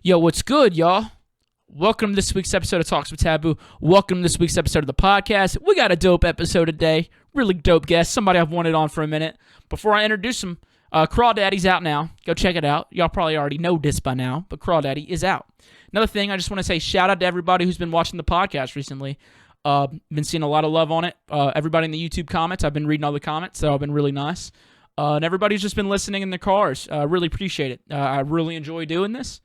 Yo, what's good, y'all? Welcome to this week's episode of Talks with Taboo. Welcome to this week's episode of the podcast. We got a dope episode today. Really dope guest. Somebody I've wanted on for a minute. Before I introduce him, Crawdaddy's out now. Go check it out. Y'all probably already know this by now, but Crawdaddy is out. Another thing, I just want to say shout out to everybody who's been watching the podcast recently. Been seeing a lot of love on it. Everybody in the YouTube comments, I've been reading all the comments, so it's been really nice. And everybody's just been listening in their cars. Really appreciate it. I really enjoy doing this.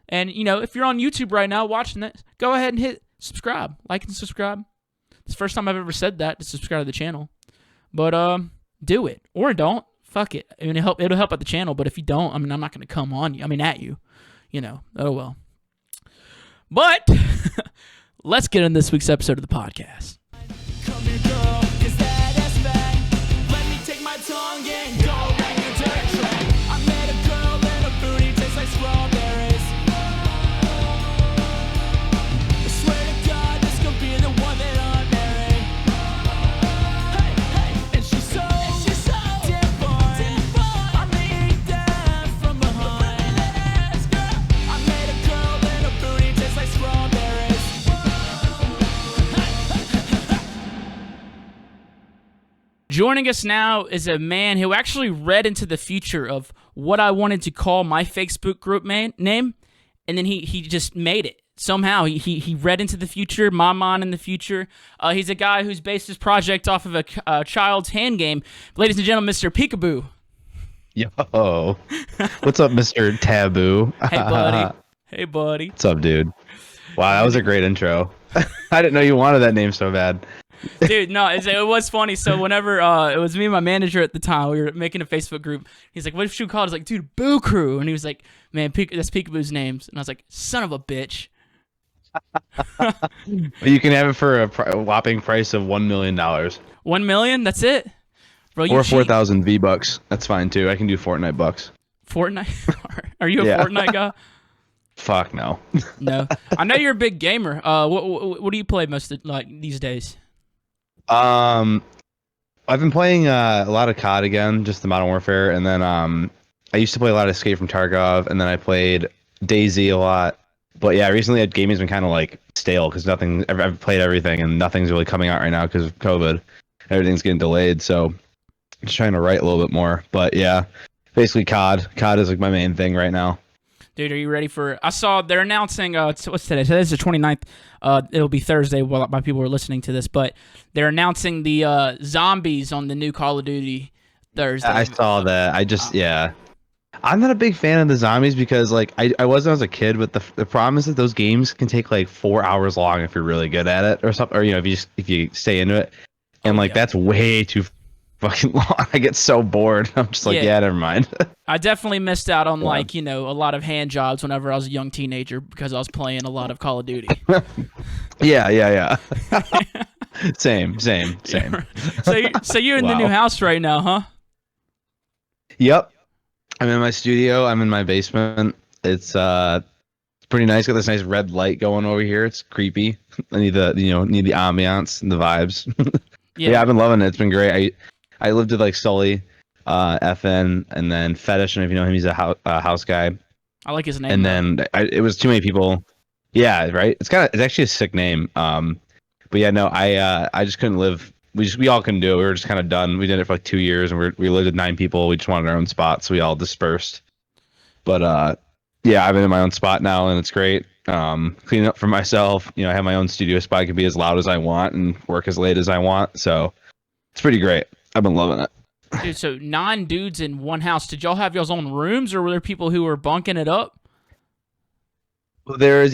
And, you know, if you're on YouTube right now watching it, go ahead and hit subscribe. Like and subscribe. It's the first time I've ever said that, to subscribe to the channel. But do it. Or don't. Fuck it. I mean, it'll help out the channel, but if you don't, I mean, I'm not going to come on you. I mean, at you. You know. Oh, well. But let's get in this week's episode of the podcast. Come here, girl, 'cause that ass fat. Let me take my tongue and go around your dirt track. I met a girl and her booty tastes like strawberries. I swear to God, this could be the one that I marry. Hey, hey, and she's so different. I made that from behind. I met a girl and her booty tastes like strawberries. Joining us now is a man who actually read into the future of what I wanted to call my Facebook group name, and then he just made it. Somehow he read into the future, my mind in the future. He's a guy who's based his project off of a child's hand game. Ladies and gentlemen, Mr. PEEKABOO. Yo, what's up, Mr. Taboo? Hey, buddy. Hey, buddy. What's up, dude? Wow, that was a great intro. I didn't know you wanted that name so bad. Dude, no, it was funny. So whenever it was me and my manager at the time, we were making a Facebook group. He's like, "What should we call it?" I was like, "Dude, Boo Crew," and he was like, "Man, that's PEEKABOO's names." And I was like, "Son of a bitch." You can have it for a whopping price of $1 million. 1 million? That's it, bro. You Or cheap. 4,000 V-Bucks. That's fine too. I can do Fortnite bucks. Fortnite? Are you a Yeah. Fortnite guy? Fuck no. No, I know you're a big gamer. What do you play most of, like these days? I've been playing a lot of COD again, just the Modern Warfare, and then I used to play a lot of Escape from Tarkov, and then I played DayZ a lot. But yeah, recently gaming's been kind of like stale because I've played everything and nothing's really coming out right now because of COVID. Everything's getting delayed, so I'm just trying to write a little bit more. But yeah, basically COD. COD is like my main thing right now. Dude, are you ready for... I saw they're announcing... what's today? Today's the 29th. It'll be Thursday while my people are listening to this, but they're announcing the zombies on the new Call of Duty Thursday. I saw that. Yeah. I'm not a big fan of the zombies because like I was when I was a kid, but the problem is that those games can take like 4 hours long if you're really good at it or something, or you know, if you stay into it. And like that's way too fucking long. I get so bored. I'm just like, yeah never mind. I definitely missed out on like, you know, a lot of hand jobs whenever I was a young teenager because I was playing a lot of Call of Duty. Yeah. Same. So you're in the new house right now, huh? Yep. I'm in my studio. I'm in my basement. It's pretty nice. Got this nice red light going over here. It's creepy. I need the ambiance and the vibes. Yeah, I've been loving it. It's been great. I lived with like Sully, FN, and then Fetish. I don't know if you know him. He's a house guy. I like his name. And then it was too many people. Yeah, right. It's actually a sick name. But yeah, no, I just couldn't live. We all couldn't do it. We were just kind of done. We did it for like 2 years, and we lived with 9 people. We just wanted our own spot, so we all dispersed. But yeah, I'm in my own spot now, and it's great. Cleaning up for myself. You know, I have my own studio spot. I can be as loud as I want and work as late as I want. So it's pretty great. I've been loving it. Dude, so 9 dudes in one house. Did y'all have y'all's own rooms, or were there people who were bunking it up? Well, there's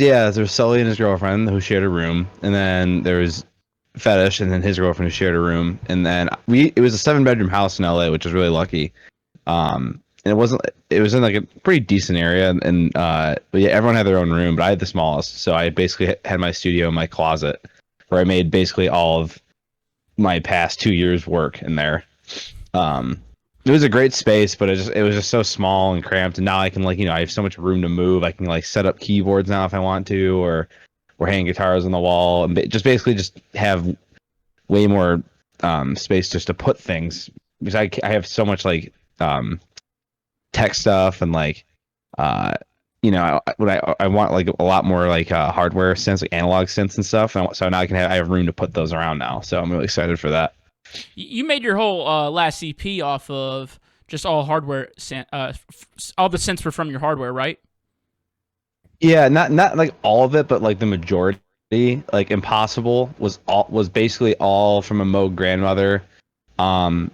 Sully and his girlfriend who shared a room, and then there was Fetish and then his girlfriend who shared a room, and then it was a 7-bedroom house in LA, which was really lucky. And it was in like a pretty decent area, and but yeah, everyone had their own room, but I had the smallest, so I basically had my studio in my closet, where I made basically all of my past 2 years' work in there. It was a great space, but it was just so small and cramped, and now I can I have so much room to move. I can like set up keyboards now if I want to, or hang guitars on the wall, and basically just have way more space just to put things, because I have so much like tech stuff and like I want like a lot more like hardware synths, like analog synths and stuff. And so now I have room to put those around now. So I'm really excited for that. You made your whole last EP off of just all hardware, all the synths were from your hardware, right? Yeah, not like all of it, but like the majority. Like Impossible was basically all from a Moog grandmother, um,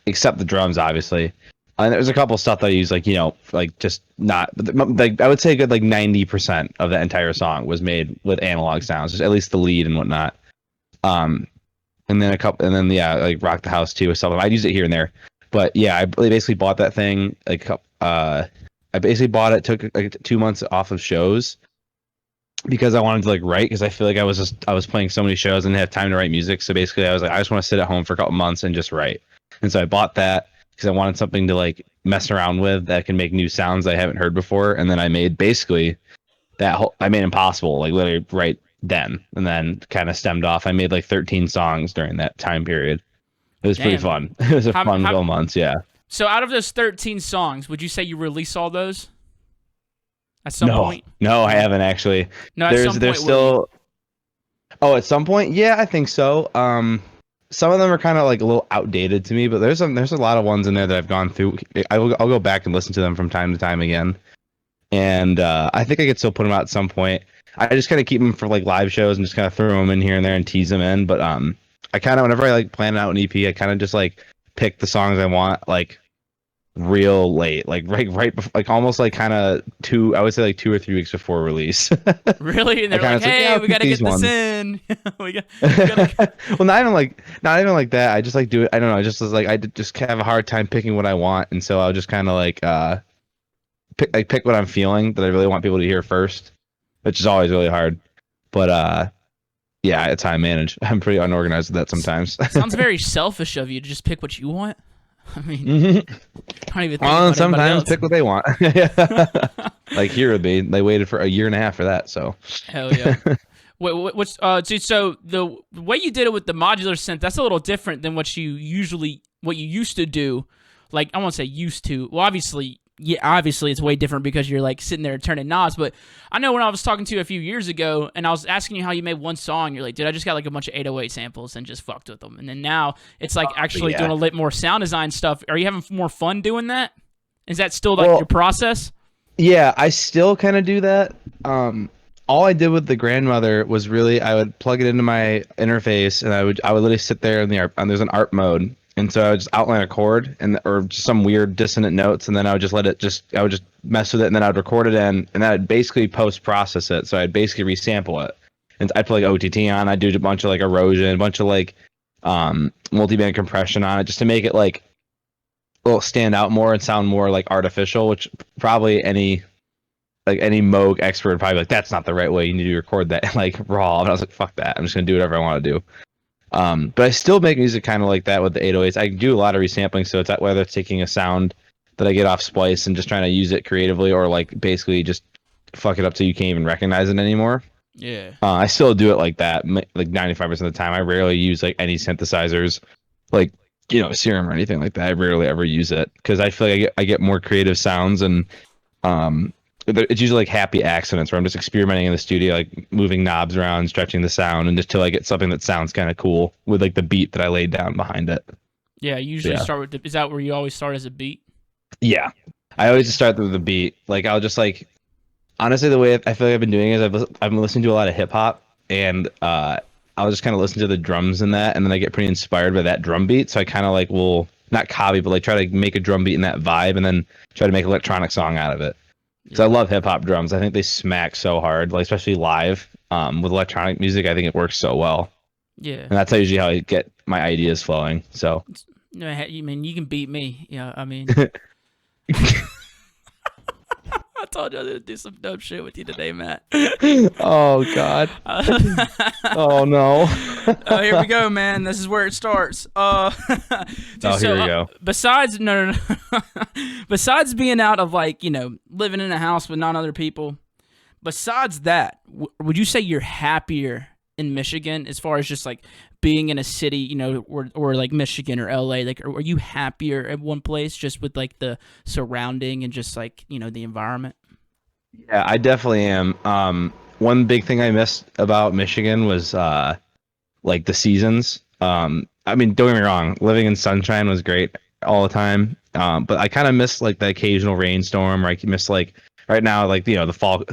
except the drums, obviously. And there's a couple stuff that I use, like like just not like I would say a good like 90% of the entire song was made with analog sounds, just at least the lead and whatnot. Um, and then yeah, like Rock the House too or something. I'd use it here and there, but yeah, I basically bought that thing like I basically bought it, took like 2 months off of shows because I wanted to like write, because I feel like I was playing so many shows and didn't have time to write music. So basically I was like, I just want to sit at home for a couple months and just write. And so I bought that because I wanted something to like mess around with that can make new sounds I haven't heard before. And then I made basically I made Impossible like literally right then, and then kind of stemmed off. I made like 13 songs during that time period. It was pretty fun. It was a fun couple months, yeah. So out of those 13 songs, would you say you release all those at some point? No, I haven't actually. No, at some point, there's still. Oh, at some point, yeah, I think so. Some of them are kind of like a little outdated to me, but there's a lot of ones in there that I've gone through. I'll go back and listen to them from time to time again, and I think I could still put them out at some point. I just kind of keep them for like live shows and just kind of throw them in here and there and tease them in. But I kind of, whenever I like plan out an EP, I kind of just like pick the songs I want like real late, like right before, like almost like kind of I would say like 2 or 3 weeks before release. Really? And they're like, hey, we gotta get this in. we gotta... Well, not even like that. I just like do it. I don't know. I just was like, I just have a hard time picking what I want, and so I'll just kind of like pick what I'm feeling that I really want people to hear first, which is always really hard. But yeah, it's how I manage. I'm pretty unorganized with that sometimes. Sounds very selfish of you to just pick what you want. I mean, I don't even think about sometimes else. pick what they want. Like here, they waited for a year and a half for that. So hell yeah. Dude, so the way you did it with the modular synth, that's a little different than what you used to do. Like, I won't say used to. Well, obviously it's way different because you're like sitting there turning knobs. But I know when I was talking to you a few years ago and I was asking you how you made one song, you're like, dude, I just got like a bunch of 808 samples and just fucked with them. And then now it's like actually doing a little more sound design stuff. Are you having more fun doing that? Is that still like your process? Yeah, I still kind of do that. All I did with the grandmother was really I would plug it into my interface and I would literally sit there in the art, and there's an art mode. And so I would just outline a chord or just some weird dissonant notes, and then I would just I would just mess with it, and then I'd record it in, and then I'd basically post-process it. So I'd basically resample it. And I'd put like OTT on, I'd do a bunch of like erosion, a bunch of like multi-band compression on it, just to make it like a little stand out more and sound more like artificial, which probably any Moog expert would probably be like, that's not the right way, you need to record that like raw. And I was like, fuck that, I'm just gonna do whatever I want to do. But I still make music kind of like that with the 808s. I do a lot of resampling, so it's whether it's taking a sound that I get off Splice and just trying to use it creatively, or like basically just fuck it up so you can't even recognize it anymore. Yeah. I still do it like that, like 95% of the time. I rarely use like any synthesizers, like Serum or anything like that. I rarely ever use it because I feel like I get more creative sounds, and it's usually like happy accidents where I'm just experimenting in the studio, like moving knobs around, stretching the sound, and just till I get something that sounds kind of cool with like the beat that I laid down behind it. Yeah, you usually start with is that where you always start as a beat? Yeah. I always just start with the beat. Like I'll just like, honestly, the way I feel like I've been doing is I've been listening to a lot of hip hop, and I'll just kind of listen to the drums in that, and then I get pretty inspired by that drum beat. So I kind of like will not copy, but like try to make a drum beat in that vibe, and then try to make an electronic song out of it. Because I love hip hop drums. I think they smack so hard, like especially live. With electronic music, I think it works so well. Yeah, and that's usually how I get my ideas flowing. So, I mean, you can beat me. Yeah, I mean, I told you I was gonna do some dope shit with you today, Matt. Oh God. Oh no. Oh, here we go, man. This is where it starts. Dude, here we go. Besides, no. Besides being out of like living in a house with not other people, besides that, would you say you're happier in Michigan as far as just like being in a city, or like Michigan or LA? Like, are you happier at one place just with like the surrounding and just like the environment? Yeah, I definitely am. One big thing I missed about Michigan was like the seasons. I mean, don't get me wrong, living in sunshine was great all the time. But I kind of miss like the occasional rainstorm, or I miss like right now, like the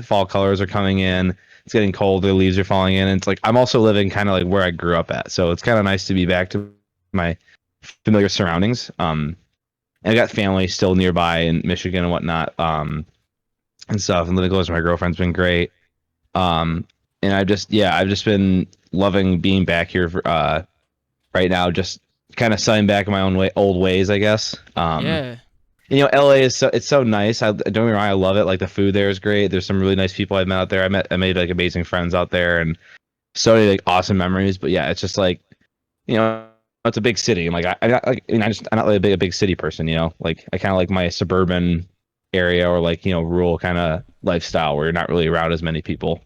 fall colors are coming in. It's getting cold, the leaves are falling in, and it's like I'm also living kind of like where I grew up at, so it's kind of nice to be back to my familiar surroundings. And I got family still nearby in Michigan and whatnot, and stuff. And living close to my girlfriend's been great. And I've just been loving being back here for, right now, just kind of settling back in my own old ways, I guess. Yeah. LA is it's so nice. Don't get me wrong, I love it. Like the food there is great. There's some really nice people I've met out there. I made like amazing friends out there, and so many like awesome memories. But yeah, it's just like, you know, it's a big city. And like I'm not like, I'm not really a big city person. Like I kind of like my suburban area, or like rural kind of lifestyle where you're not really around as many people.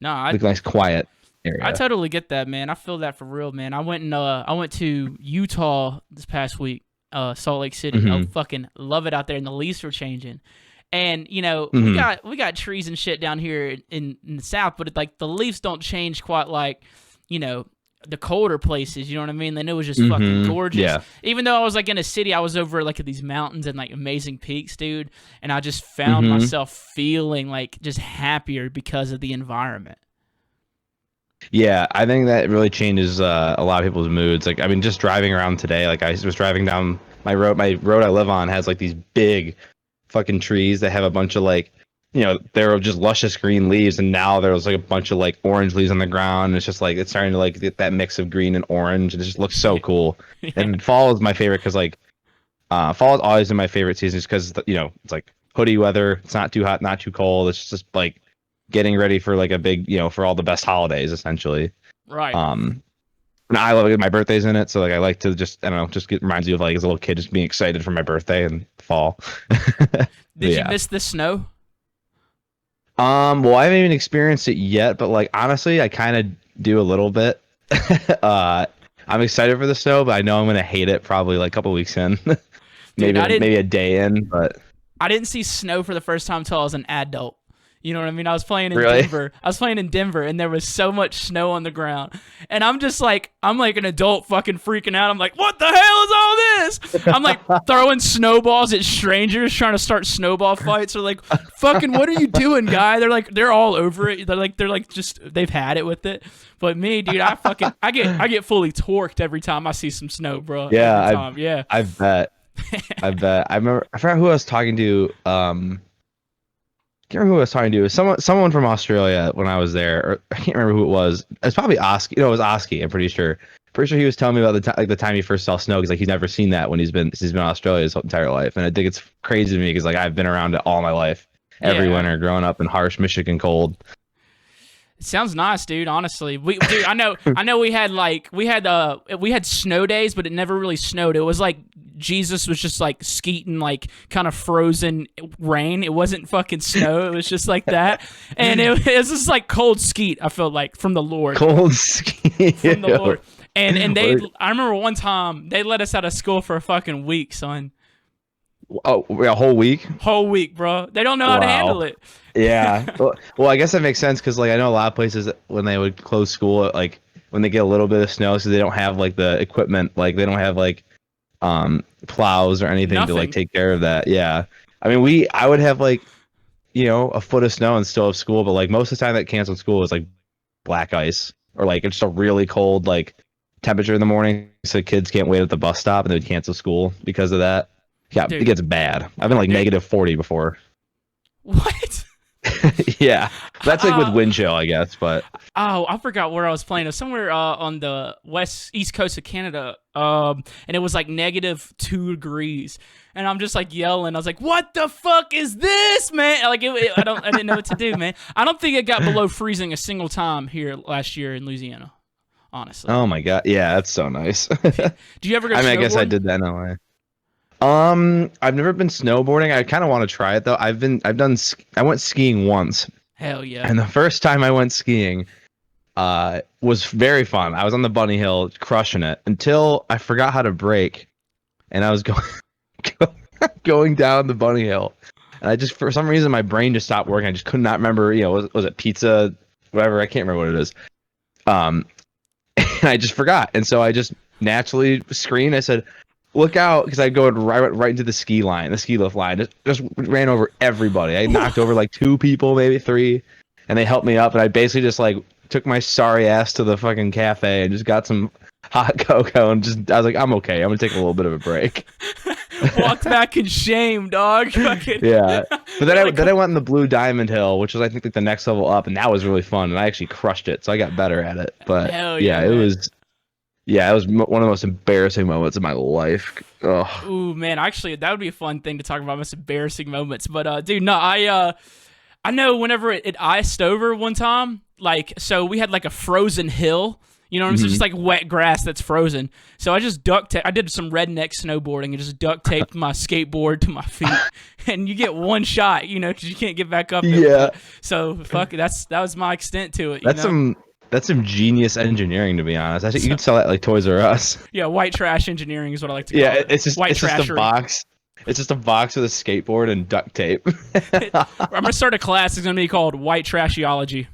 No, Like a nice quiet I area. totally get that, man. I feel that for real, man. I went to Utah this past week, Salt Lake City. I Hmm. fucking love it out there, and the leaves were changing. And we Hmm. got trees and shit down here in the south, but like the leaves don't change quite like you know the colder places. You know what I mean? And it was just fucking Hmm. gorgeous. Yeah. Even though I was like in a city, I was over like at these mountains and like amazing peaks, dude. And I just found Hmm. myself feeling like just happier because of the environment. Yeah, I think that really changes a lot of people's moods. Like, I mean, just driving around today, like I was driving down my road. My road I live on has like these big fucking trees that have a bunch of like, they're just luscious green leaves, and now there's like a bunch of like orange leaves on the ground. And it's just like it's starting to like get that mix of green and orange, and it just looks so cool. Yeah. And fall is my favorite because like fall is always in my favorite seasons because it's like hoodie weather. It's not too hot, not too cold. It's just like getting ready for like a big, for all the best holidays essentially. Right. Um, and I love it. My birthday's in it, so like I like to just I don't know, just reminds you of like as a little kid just being excited for my birthday and fall. But Did you yeah. miss the snow? Well, I haven't even experienced it yet, but like honestly, I kind of do a little bit. uh, I'm excited for the snow, but I know I'm gonna hate it probably like a couple weeks in, Dude, maybe a day in. But I didn't see snow for the first time until I was an adult. You know what I mean? I was playing in really, Denver. I was playing in Denver, and there was so much snow on the ground. And I'm like an adult fucking freaking out. I'm like, what the hell is all this? I'm like throwing snowballs at strangers, trying to start snowball fights. They're like, fucking, what are you doing, guy? They're all over it. They're like, just they've had it with it. But me, dude, I get fully torqued every time I see some snow, bro. yeah, Every time, yeah. I bet. I remember. I forgot who I was talking to. Can't remember who I was talking to. It was someone from Australia when I was there. Or I can't remember who it was. It's probably Oski. No, it was Oski. I'm pretty sure. Pretty sure he was telling me about the time he first saw snow because like he's never seen that when he's been in Australia his whole entire life. And I think it's crazy to me because like I've been around it all my life, every Yeah. winter, growing up in harsh Michigan cold. It sounds nice, dude. Honestly, dude, I know we had snow days, but it never really snowed. It was like Jesus was just like skeeting like kind of frozen rain. It wasn't fucking snow. It was just like that, and it was just like cold skeet. I felt like from the Lord, Cold ski. from the Lord. And I remember one time they let us out of school for a fucking week, son. Oh, a whole week. Whole week, bro. They don't know how to handle it. Yeah. Well, I guess that makes sense because like I know a lot of places when they would close school, like when they get a little bit of snow, so they don't have like the equipment, like they don't have like plows or anything to like Nothing. take care of that. Yeah. I mean, I would have like a foot of snow and still have school, but like most of the time that canceled school was like black ice or like it's just a really cold like temperature in the morning, so kids can't wait at the bus stop and they would cancel school because of that. Yeah, it Dude. gets bad. I've been like Dude. negative 40 before. What? Yeah, that's like with Uh, wind chill, I guess. But Oh, I forgot where I was playing. It was somewhere on the east coast of Canada. And it was like -2 degrees, and I'm just like yelling. I was like, "What the fuck is this, man?" Like, I didn't know what to do, man. I don't think it got below freezing a single time here last year in Louisiana. Honestly, oh my god, yeah, that's so nice. do you ever go I mean, I guess I snowboarding? did that in LA. I've never been snowboarding. I kind of want to try it though. I went skiing once, Hell yeah, and the first time I went skiing, was very fun. I was on the bunny hill, crushing it until I forgot how to brake, and I was going going down the bunny hill. and I just for some reason my brain just stopped working. I just could not remember. Was it pizza, whatever? I can't remember what it is. And I just forgot, and so I just naturally screamed. I said, "Look out!" Because I go right into the ski lift line. Just ran over everybody. I knocked over like 2 people, maybe 3, and they helped me up. And I basically just like took my sorry ass to the fucking cafe and just got some hot cocoa and I was like, I'm okay. I'm gonna take a little bit of a break. Walked back in shame, dog. Yeah, but then I went in the Blue Diamond Hill, which was I think like the next level up, and that was really fun, and I actually crushed it, so I got better at it. But it was one of the most embarrassing moments of my life. Ugh. Ooh, man, actually, that would be a fun thing to talk about, most embarrassing moments. But dude, no, I know whenever it iced over one time, like, so we had like a frozen hill. You know what I'm saying? Just like wet grass that's frozen. So I just I did some redneck snowboarding and just duct taped my skateboard to my feet. And you get one shot, because you can't get back up. Yeah. So fuck it. That was my extent to it. That's some genius engineering, to be honest. I think you could sell that like Toys R Us. Yeah, white trash engineering is what I like to call it. It's just a box. It's just a box with a skateboard and duct tape. I'm gonna start a class. It's gonna be called White Trashiology.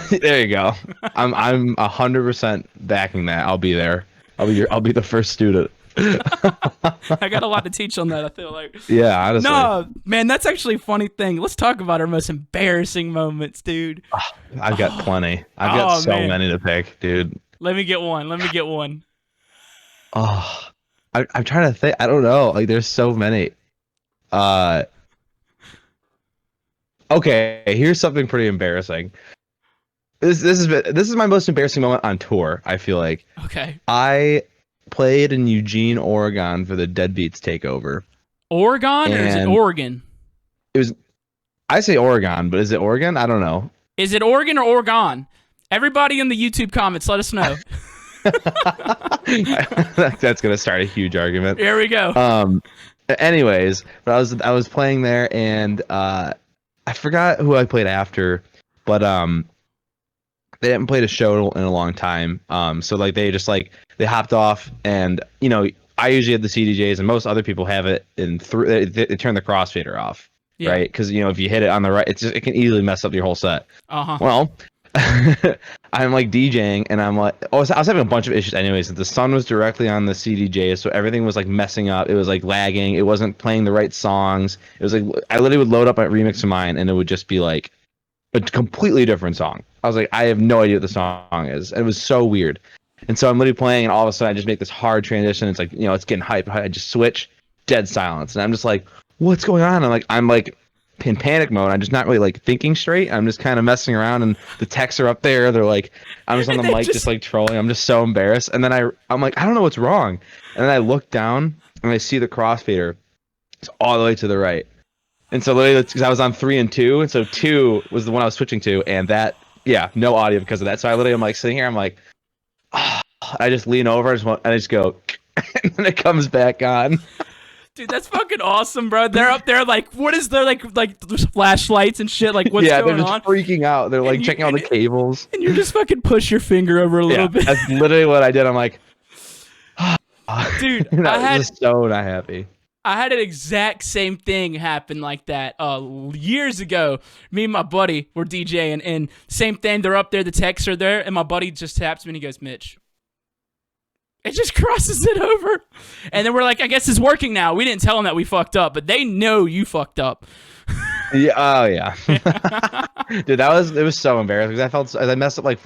There you go. I'm 100% backing that. I'll be there. I'll be the first student. I got a lot to teach on that, I feel like. Yeah, honestly. No, man, that's actually a funny thing. Let's talk about our most embarrassing moments, dude. I've got plenty. I've got so many to pick, dude. Let me get one. Oh, I'm trying to think. I don't know. Like, there's so many. Okay, here's something pretty embarrassing. This is my most embarrassing moment on tour, I feel like. Okay. I played in Eugene, Oregon for the Deadbeats takeover. Oregon or is it Oregon? It was. I say Oregon, but is it Oregon? I don't know. Is it Oregon or Oregon? Everybody in the YouTube comments, let us know. That's gonna start a huge argument. Here we go. Anyways, but I was playing there, and I forgot who I played after, but they hadn't played a show in a long time. So like they hopped off, and I usually have the CDJs, and most other people have it in they turn the crossfader off, right? Because if you hit it on the right, it can easily mess up your whole set. Well, I'm like DJing, and I'm like, I was having a bunch of issues anyways. The sun was directly on the CDJ, so everything was like messing up. It was like lagging. It wasn't playing the right songs. It was like I literally would load up a remix of mine, and it would just be like a completely different song. I was like, I have no idea what the song is. And it was so weird. And so I'm literally playing, and all of a sudden I just make this hard transition. It's like, it's getting hype. I just switch, dead silence. And I'm just like, what's going on? I'm like in panic mode. I'm just not really like thinking straight. I'm just kind of messing around, and the texts are up there. They're like, I'm just on the mic just like trolling. I'm just so embarrassed. And then I'm like, I don't know what's wrong. And then I look down, and I see the crossfader. It's all the way to the right. And so literally, because I was on 3 and 2, and so 2 was the one I was switching to, and that, no audio because of that. So I literally am like sitting here, I'm like, I just lean over, I just go, and then it comes back on. Dude, that's fucking awesome, bro. They're up there like, what is there like flashlights and shit? Like, what's going on? Yeah, they're just freaking out. They're like checking all the cables. And you just fucking push your finger over a little bit. That's literally what I did. I'm like, dude, I was so not happy. I had an exact same thing happen like that years ago. Me and my buddy were DJing, and same thing. They're up there, the texts are there, and my buddy just taps me and he goes, Mitch. It just crosses it over. And then we're like, I guess it's working now. We didn't tell them that we fucked up, but they know you fucked up. Yeah. Oh, yeah. Dude, it was so embarrassing because I messed up like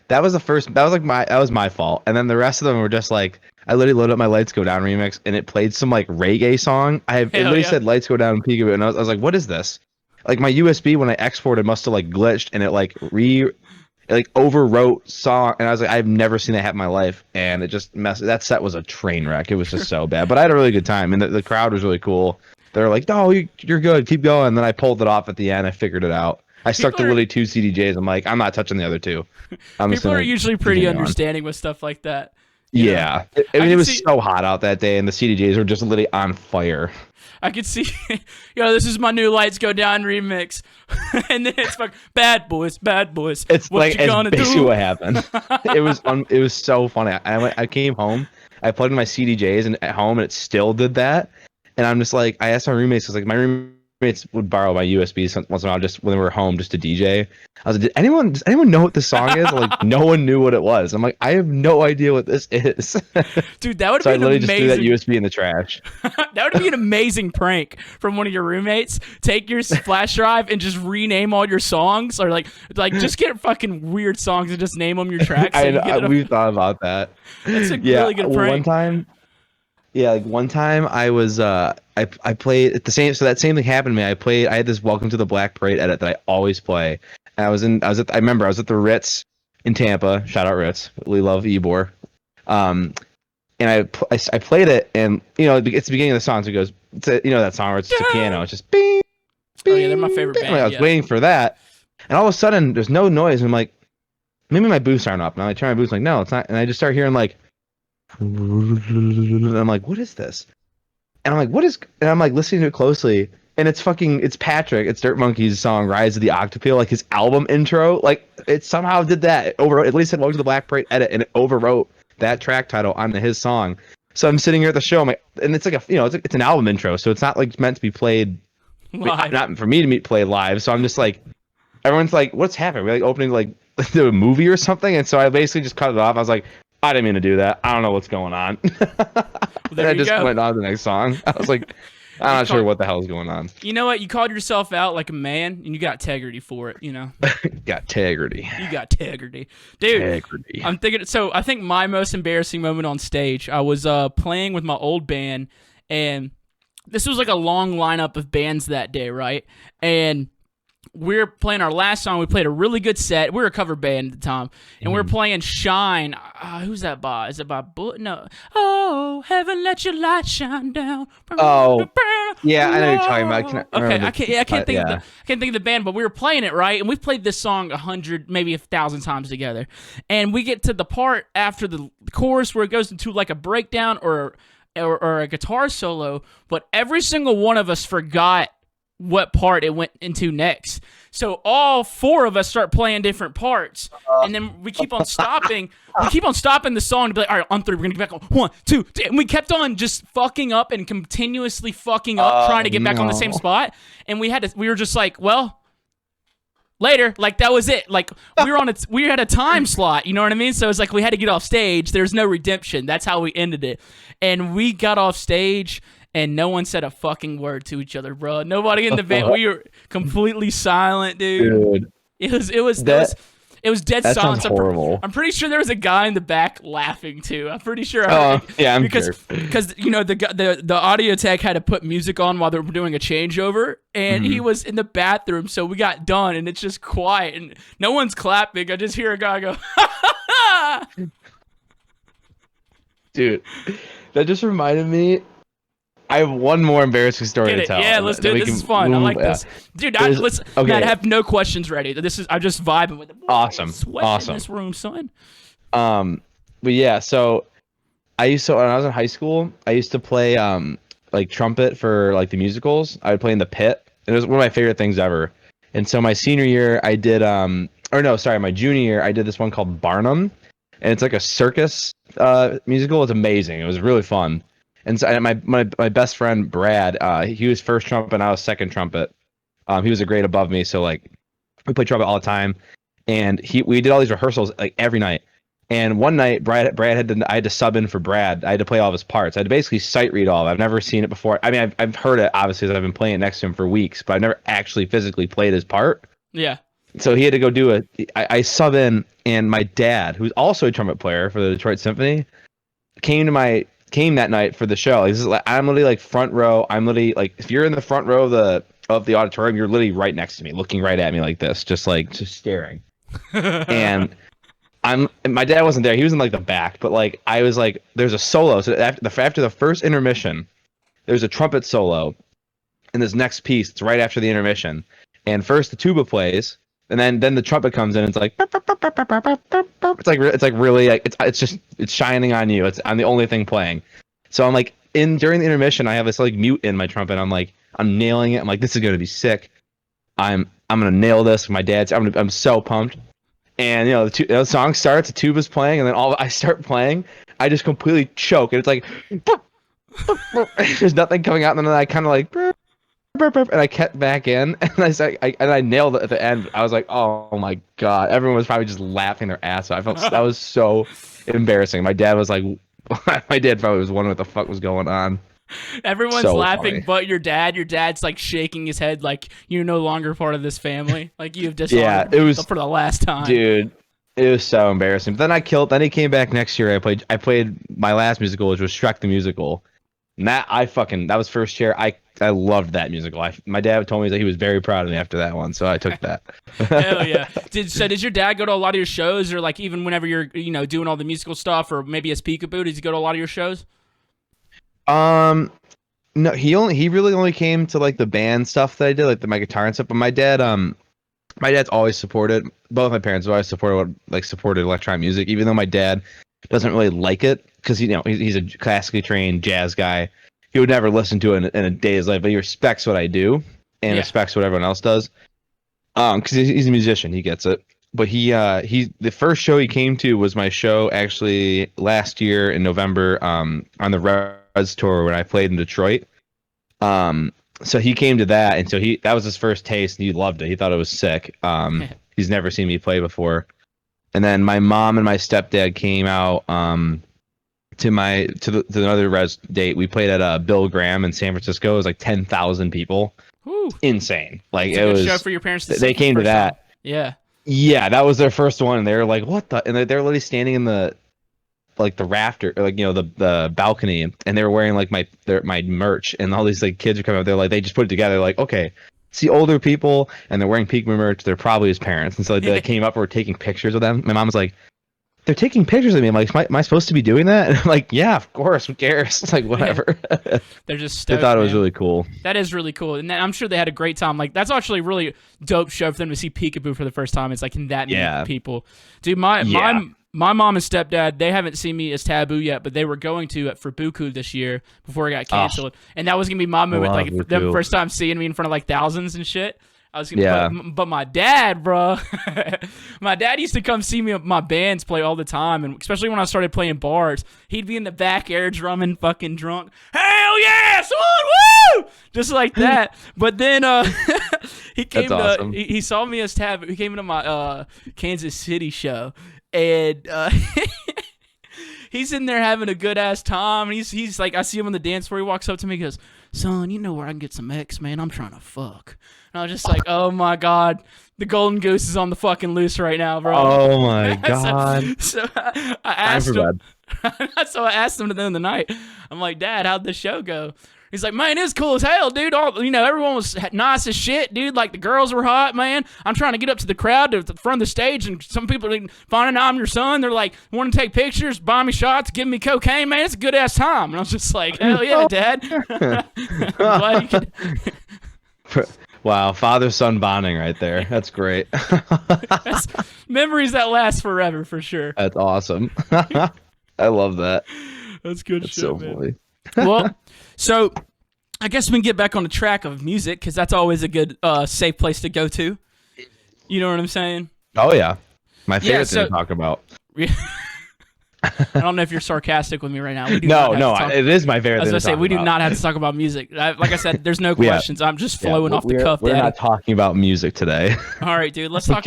that was my fault. And then the rest of them were just like, I literally loaded up my Lights Go Down remix, and it played some like reggae song. It literally said Lights Go Down in PEEKABOO, and I was like, what is this? Like my USB when I exported must have like glitched, and it like overwrote song, and I was like, I've never seen that happen in my life, and it just messed. That set was a train wreck. It was just so bad, but I had a really good time, and the crowd was really cool. They were like, no, you're good, keep going. And then I pulled it off at the end. I figured it out. I stuck to literally 2 CDJs. I'm like, I'm not touching the other 2. People are usually pretty understanding with stuff like that. Yeah. I mean, it was so hot out that day, and the CDJs were just literally on fire. I could see, this is my new Lights Go Down remix. And then it's like, bad boys. It's what basically what happened. It was so funny. I came home, I plugged in my CDJs and at home, and it still did that. And I'm just like, I asked my roommates, I was like, my roommates roommates would borrow my USB once in a while, just when we were home, just to DJ. I was like, does anyone know what this song is? Like, no one knew what it was. I'm like, I have no idea what this is. Dude, that would So be I an literally just threw that amazing. USB in the trash. That would be an amazing prank from one of your roommates. Take your flash drive and just rename all your songs, or like just get fucking weird songs and just name them your tracks. So We've thought about that. That's a Yeah, really good prank. one time I was I played at the same, so that same thing happened to me. I had this Welcome to the Black Parade edit that I always play. And I remember I was at the Ritz in Tampa. Shout out Ritz. We love Ybor. And I played it, and it's the beginning of the song, so it goes, that song where it's just a piano, it's just bing, bing. Oh yeah, they're my favorite band. I was waiting for that, and all of a sudden there's no noise, and I'm like, maybe my boosts aren't up. And I turn my boosts, like, no, it's not, and I just start hearing like, and I'm like, what is this? And I'm like, what is? And I'm like listening to it closely, and it's Patrick. It's Dirt Monkey's song "Rise of the Octopeel," like his album intro. Like it somehow did that. It overwrote. At least it Welcome to the Black Parade edit, and it overwrote that track title onto his song. So I'm sitting here at the show, and it's like it's an album intro, so it's not like meant to be played live. Not for me to play live. So I'm just like, everyone's like, what's happening? We're like opening like a movie or something, and so I basically just cut it off. I was like, I didn't mean to do that. I don't know what's going on. And I just went on to the next song. I was like, I'm not sure what the hell's going on. You know what? You called yourself out like a man, and you got integrity for it. Got integrity. You got integrity, dude. Integrity. I'm thinking. So I think my most embarrassing moment on stage, I was playing with my old band, and this was like a long lineup of bands that day, right? And we're playing our last song. We played a really good set. We were a cover band at the time, and we were playing "Shine." Who's that by? Is it by? No. Oh, heaven, let your light shine down. Oh, yeah, I know you're talking about. I can't think of the band, but we were playing it right, and we've played this song 100, maybe 1,000 times together. And we get to the part after the chorus where it goes into like a breakdown or a guitar solo, but every single one of us forgot what part it went into next. So all four of us start playing different parts, and then we keep on stopping. We keep on stopping the song to be like, all right, on three, we're gonna get back on 1, 2, 3. And we kept on just fucking up and continuously fucking up, trying to get back on the same spot. And we were just like, well, later. Like that was it. Like we had a time slot, you know what I mean? So it's like we had to get off stage. There's no redemption. That's how we ended it. And we got off stage, and no one said a fucking word to each other, bro. Nobody in the band. We were completely silent, dude. It was dead that silence. Sounds horrible. I'm pretty sure there was a guy in the back laughing too. I'm pretty sure. Yeah, because the audio tech had to put music on while they were doing a changeover, and he was in the bathroom. So we got done, and it's just quiet, and no one's clapping. I just hear a guy go, dude. That just reminded me. I have one more embarrassing story to tell. Yeah, let's do it. This is fun. I like this. Dude, Matt, I have no questions ready. I'm just vibing with it. Awesome. In this room, son. But yeah, so when I was in high school, I used to play like trumpet for like the musicals. I would play in the pit. It was one of my favorite things ever. And so my senior year, I did my junior year, I did this one called Barnum, and it's like a circus musical. It's amazing. It was really fun. And so my best friend Brad, he was first trumpet and I was second trumpet. He was a grade above me, so like we played trumpet all the time. And we did all these rehearsals like every night. And one night I had to sub in for Brad. I had to play all of his parts. I had to basically sight read all of it. I've never seen it before. I mean, I've heard it obviously as I've been playing it next to him for weeks, but I've never actually physically played his part. Yeah. So he had to go do I sub in, and my dad, who's also a trumpet player for the Detroit Symphony, came that night for the show. I'm literally like front row. I'm literally like, if you're in the front row of the auditorium, you're literally right next to me, looking right at me like this, just staring. And my dad wasn't there. He was in like the back, but like I was like, there's a solo. So after the first intermission, there's a trumpet solo, and this next piece, it's right after the intermission. And first the tuba plays, and then the trumpet comes in. And it's like it's like really like it's shining on you. I'm the only thing playing. So I'm like during the intermission, I have this like mute in my trumpet. I'm nailing it. I'm like, this is gonna be sick. I'm gonna nail this. My dad's. I'm so pumped. And the song starts. The tuba's playing, and then I start playing. I just completely choke, and it's like there's nothing coming out, and then I kind of like. and I kept back in, and I nailed it at the end. I was like, oh my god, everyone was probably just laughing their ass off. I felt that was so embarrassing. My dad was like, my dad probably was wondering what the fuck was going on. Everyone's So laughing, funny. but your dad. Your dad's like shaking his head, like you're no longer part of this family. Like you've Yeah, dishonored it was, for the last time. dude. It was so embarrassing. But then Then he came back next year. I played my last musical, which was Shrek the Musical. And that was first chair. I loved that musical. My dad told me that he was very proud of me after that one, so I took that. Hell yeah! Did your dad go to a lot of your shows, or like even whenever you're doing all the musical stuff, or maybe as PEEKABOO, did he go to a lot of your shows? No, he really only came to like the band stuff that I did, like my guitar and stuff. But my dad's always supported. Both my parents have always supported electronic music, even though my dad doesn't really like it because he's a classically trained jazz guy. He would never listen to it in a day's life, but he respects what I do and respects what everyone else does. Because he's a musician, he gets it. But the first show he came to was my show actually last year in November on the Res tour when I played in Detroit. So he came to that, and that was his first taste, and he loved it. He thought it was sick. He's never seen me play before. And then my mom and my stepdad came out to another Res date. We played at Bill Graham in San Francisco. It was like 10,000 people. Woo. Insane. Like it's a it good was. show for your parents to see they came to that. time. Yeah. Yeah, that was their first one, and they were like, "What the?" And they're literally standing in the rafter, or the balcony, and they were wearing like my merch, and all these like kids are coming up. They're like, they just put it together, like, okay, see older people, and they're wearing PEEKABOO merch. They're probably his parents, and so they came up and were taking pictures of them. My mom was like, "They're taking pictures of me." I'm like, "Am I supposed to be doing that?" And I'm like, "Yeah, of course. Who cares?" It's like whatever. They're just stoked, they thought it was man. really cool. That is really cool, and I'm sure they had a great time. Like that's actually a really dope show for them to see PEEKABOO for the first time. It's like that many people, dude. My mom and stepdad, they haven't seen me as Taboo yet, but they were going to for Buku this year before it got canceled, and that was gonna be my moment, like the first time seeing me in front of like thousands and shit. I was gonna, but my dad, bro, my dad used to come see me my bands play all the time, and especially when I started playing bars, he'd be in the back air drumming, fucking drunk. Hell yeah, son, woo, just like that. But then he came awesome. he saw me as Tab. He came into my Kansas City show, and he's in there having a good ass time. And he's like, I see him on the dance floor. He walks up to me, and goes, "Son, you know where I can get some X, man? I'm trying to fuck." And I was just like, oh my god, the golden goose is on the fucking loose right now, bro. Oh my god. so I asked him. So I asked him at the end of the night. I'm like, Dad, how'd the show go? He's like, man, it's cool as hell, dude. Everyone was nice as shit, dude. Like the girls were hot, man. I'm trying to get up to the crowd to the front of the stage, and some people finding out I'm your son. They're like, want to take pictures, buy me shots, give me cocaine, man. It's a good ass time. And I was just like, hell yeah, Dad. Glad you could. Wow, father-son bonding right there. That's great. That's memories that last forever for sure. That's awesome. I love that. That's good That's shit, so man. funny. Well, so I guess we can get back on the track of music because that's always a good safe place to go to. You know what I'm saying? Oh yeah, my favorite thing to talk about. I don't know if you're sarcastic with me right now. It is my favorite thing to talk about. We do not have to talk about music. Like I said, there's no questions. I'm just flowing off the cuff. We're not talking about music today. All right, dude. Let's talk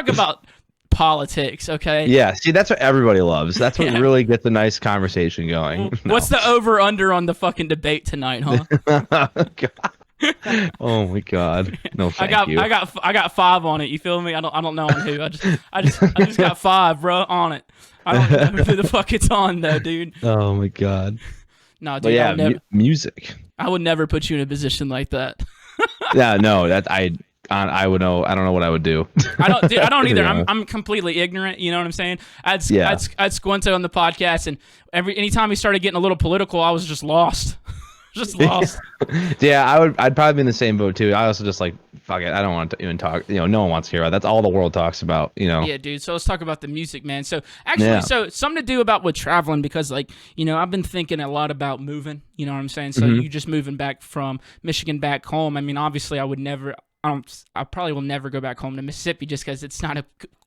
about politics, okay? Yeah, see, that's what everybody loves. That's what really gets a nice conversation going. What's the over/under on the fucking debate tonight, huh? Oh my god! No, thank you. I got 5 on it. You feel me? I don't know on who. I just got 5, bro, on it. I don't know who the fuck it's on though, dude. Oh my god. No, dude. But yeah, music. I would never put you in a position like that. Yeah, no, I would know. I don't know what I would do. I don't either. I'm completely ignorant. You know what I'm saying? I'd Squinto on the podcast, and anytime he started getting a little political, I was just lost. Just lost. Yeah, I'd probably be in the same boat too. I also just like, fuck it. I don't want to even talk. No one wants to hear about. That's all the world talks about. Yeah, dude. So let's talk about the music, man. So actually, so something to do about with traveling because, like, I've been thinking a lot about moving. You know what I'm saying? So you just moving back from Michigan back home. I mean, obviously, I probably will never go back home to Mississippi just because it's not a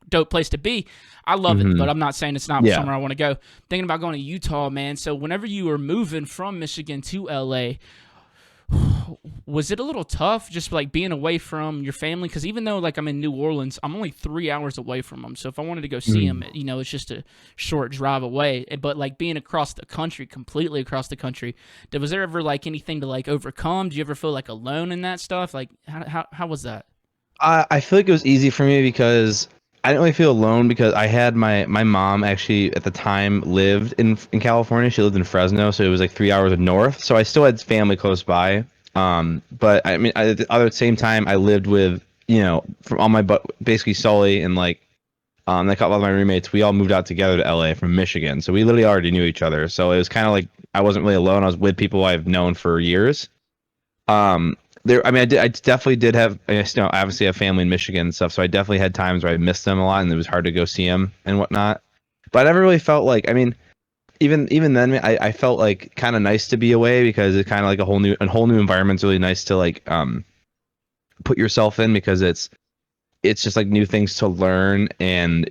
dope place to be. I love it, but I'm not saying it's not somewhere I want to go. Thinking about going to Utah, man. So whenever you are moving from Michigan to LA, Was it a little tough just like being away from your family? Because even though like I'm in New Orleans, I'm only 3 hours away from them. So if I wanted to go see them, Mm. it's just a short drive away. But like being across the country, completely across the country, was there ever like anything to like overcome? Do you ever feel like alone in that stuff? Like how was that? I feel like it was easy for me because I didn't really feel alone because I had my mom actually at the time lived in California. She lived in Fresno, so it was like 3 hours north. So I still had family close by. But I mean, at the same time, I lived with from all my but basically Sully and like a couple of my roommates. We all moved out together to LA from Michigan, so we literally already knew each other. So it was kind of like I wasn't really alone. I was with people I've known for years. Um, I mean, I definitely did have, obviously have family in Michigan and stuff, so I definitely had times where I missed them a lot, and it was hard to go see them and whatnot. But I never really felt like, I mean, even then, I felt like kind of nice to be away because it's kind of like a whole new environment's really nice to like put yourself in because it's just like new things to learn and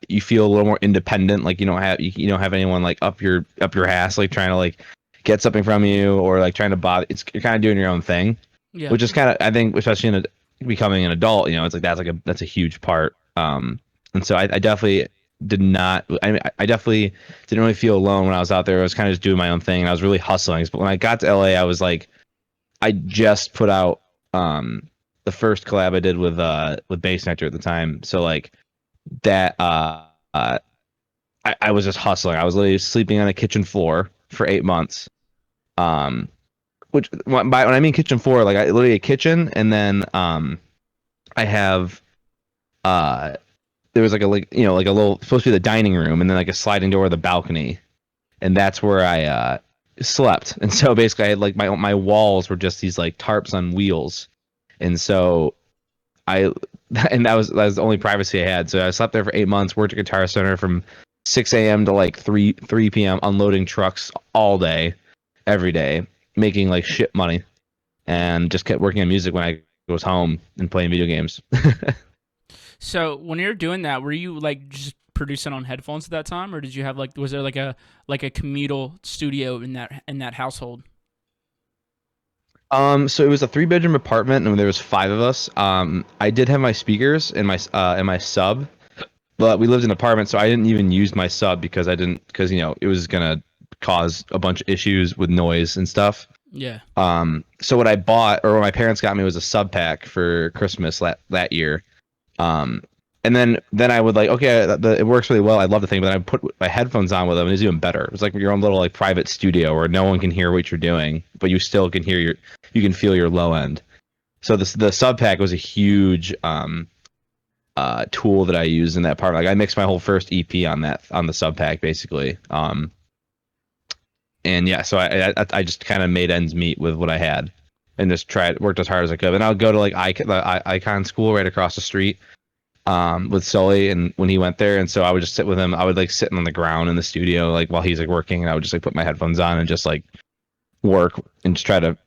you feel a little more independent. Like you don't have anyone like up your ass like trying to like get something from you or like trying to bother. You're kind of doing your own thing, Yeah. which is kind of I think especially becoming an adult. It's like that's a huge part. And so I definitely did not. I mean, I definitely didn't really feel alone when I was out there. I was kind of just doing my own thing and I was really hustling. But when I got to LA, I was like, I just put out the first collab I did with Bass Nectar at the time. So like that I was just hustling. I was literally sleeping on a kitchen floor for 8 months. Um, which when I mean kitchen floor, like I literally a kitchen, and then I have uh, there was like like a little supposed to be the dining room, and then like a sliding door with a balcony, and that's where I slept. And so basically, I had like my walls were just these like tarps on wheels, and so I and that was the only privacy I had. So I slept there for 8 months, worked at Guitar Center from 6 a.m. to like 3 p.m. unloading trucks all day, every day, making like shit money, and just kept working on music when I was home and playing video games. So when you're doing that, were you like just producing on headphones at that time, or did you have like was there like a communal studio in that household? So it was a 3 bedroom apartment and there was five of us. I did have my speakers and my sub, but we lived in an apartment, so I didn't even use my sub because it was gonna cause a bunch of issues with noise and stuff. Yeah. So what I bought or what my parents got me was a sub pack for Christmas that year. Um, and then I would like, okay, it works really well. I love the thing, but I put my headphones on with them, and it's even better. It's like your own little like private studio where no one can hear what you're doing, but you still can you can feel your low end. So the sub pack was a huge tool that I used in that part. Like I mixed my whole first EP on the sub pack basically. And yeah, so I just kind of made ends meet with what I had, and just worked as hard as I could. And I would go to like Icon School right across the street, with Sully, and when he went there, and so I would just sit with him. I would like sitting on the ground in the studio like while he's like working, and I would just like put my headphones on and just like work and just try to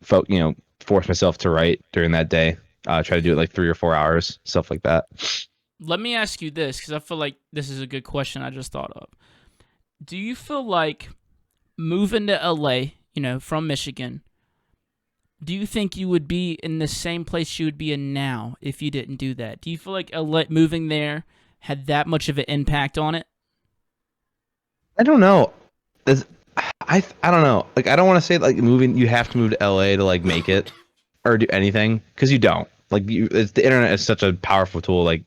force myself to write during that day. Try to do it like 3 or 4 hours, stuff like that. Let me ask you this, because I feel like this is a good question I just thought of. Do you feel like moving to LA, from Michigan, do you think you would be in the same place you would be in now if you didn't do that? Do you feel like moving there had that much of an impact on it? I don't know. Is I don't know. Like I don't want to say like moving. You have to move to LA to like make it or do anything because you don't. Like the internet is such a powerful tool. Like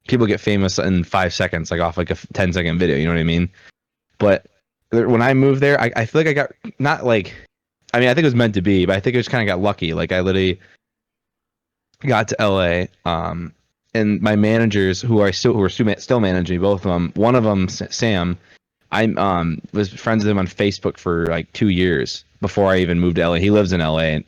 people get famous in 5 seconds, like off like a 10-second video. You know what I mean? But when I moved there, I feel like I got not like. I mean, I think it was meant to be, but I think I just kind of got lucky. Like I literally got to LA, and my managers who are still managing me, both of them. One of them, Sam, I was friends with him on Facebook for like 2 years before I even moved to LA. He lives in LA,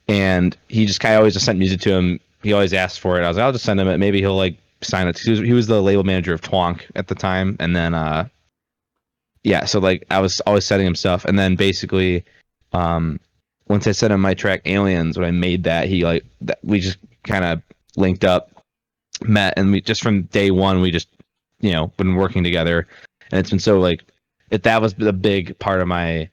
and he just kind of always just sent music to him. He always asked for it. I was like, I'll just send him it. Maybe he'll like sign it. He was the label manager of Twonk at the time, and then yeah, so like I was always sending him stuff, and then basically, once I sent him my track Aliens, when I made that, we just kind of linked up, met, and we just from day one we just been working together, and it's been so like that was the big part of my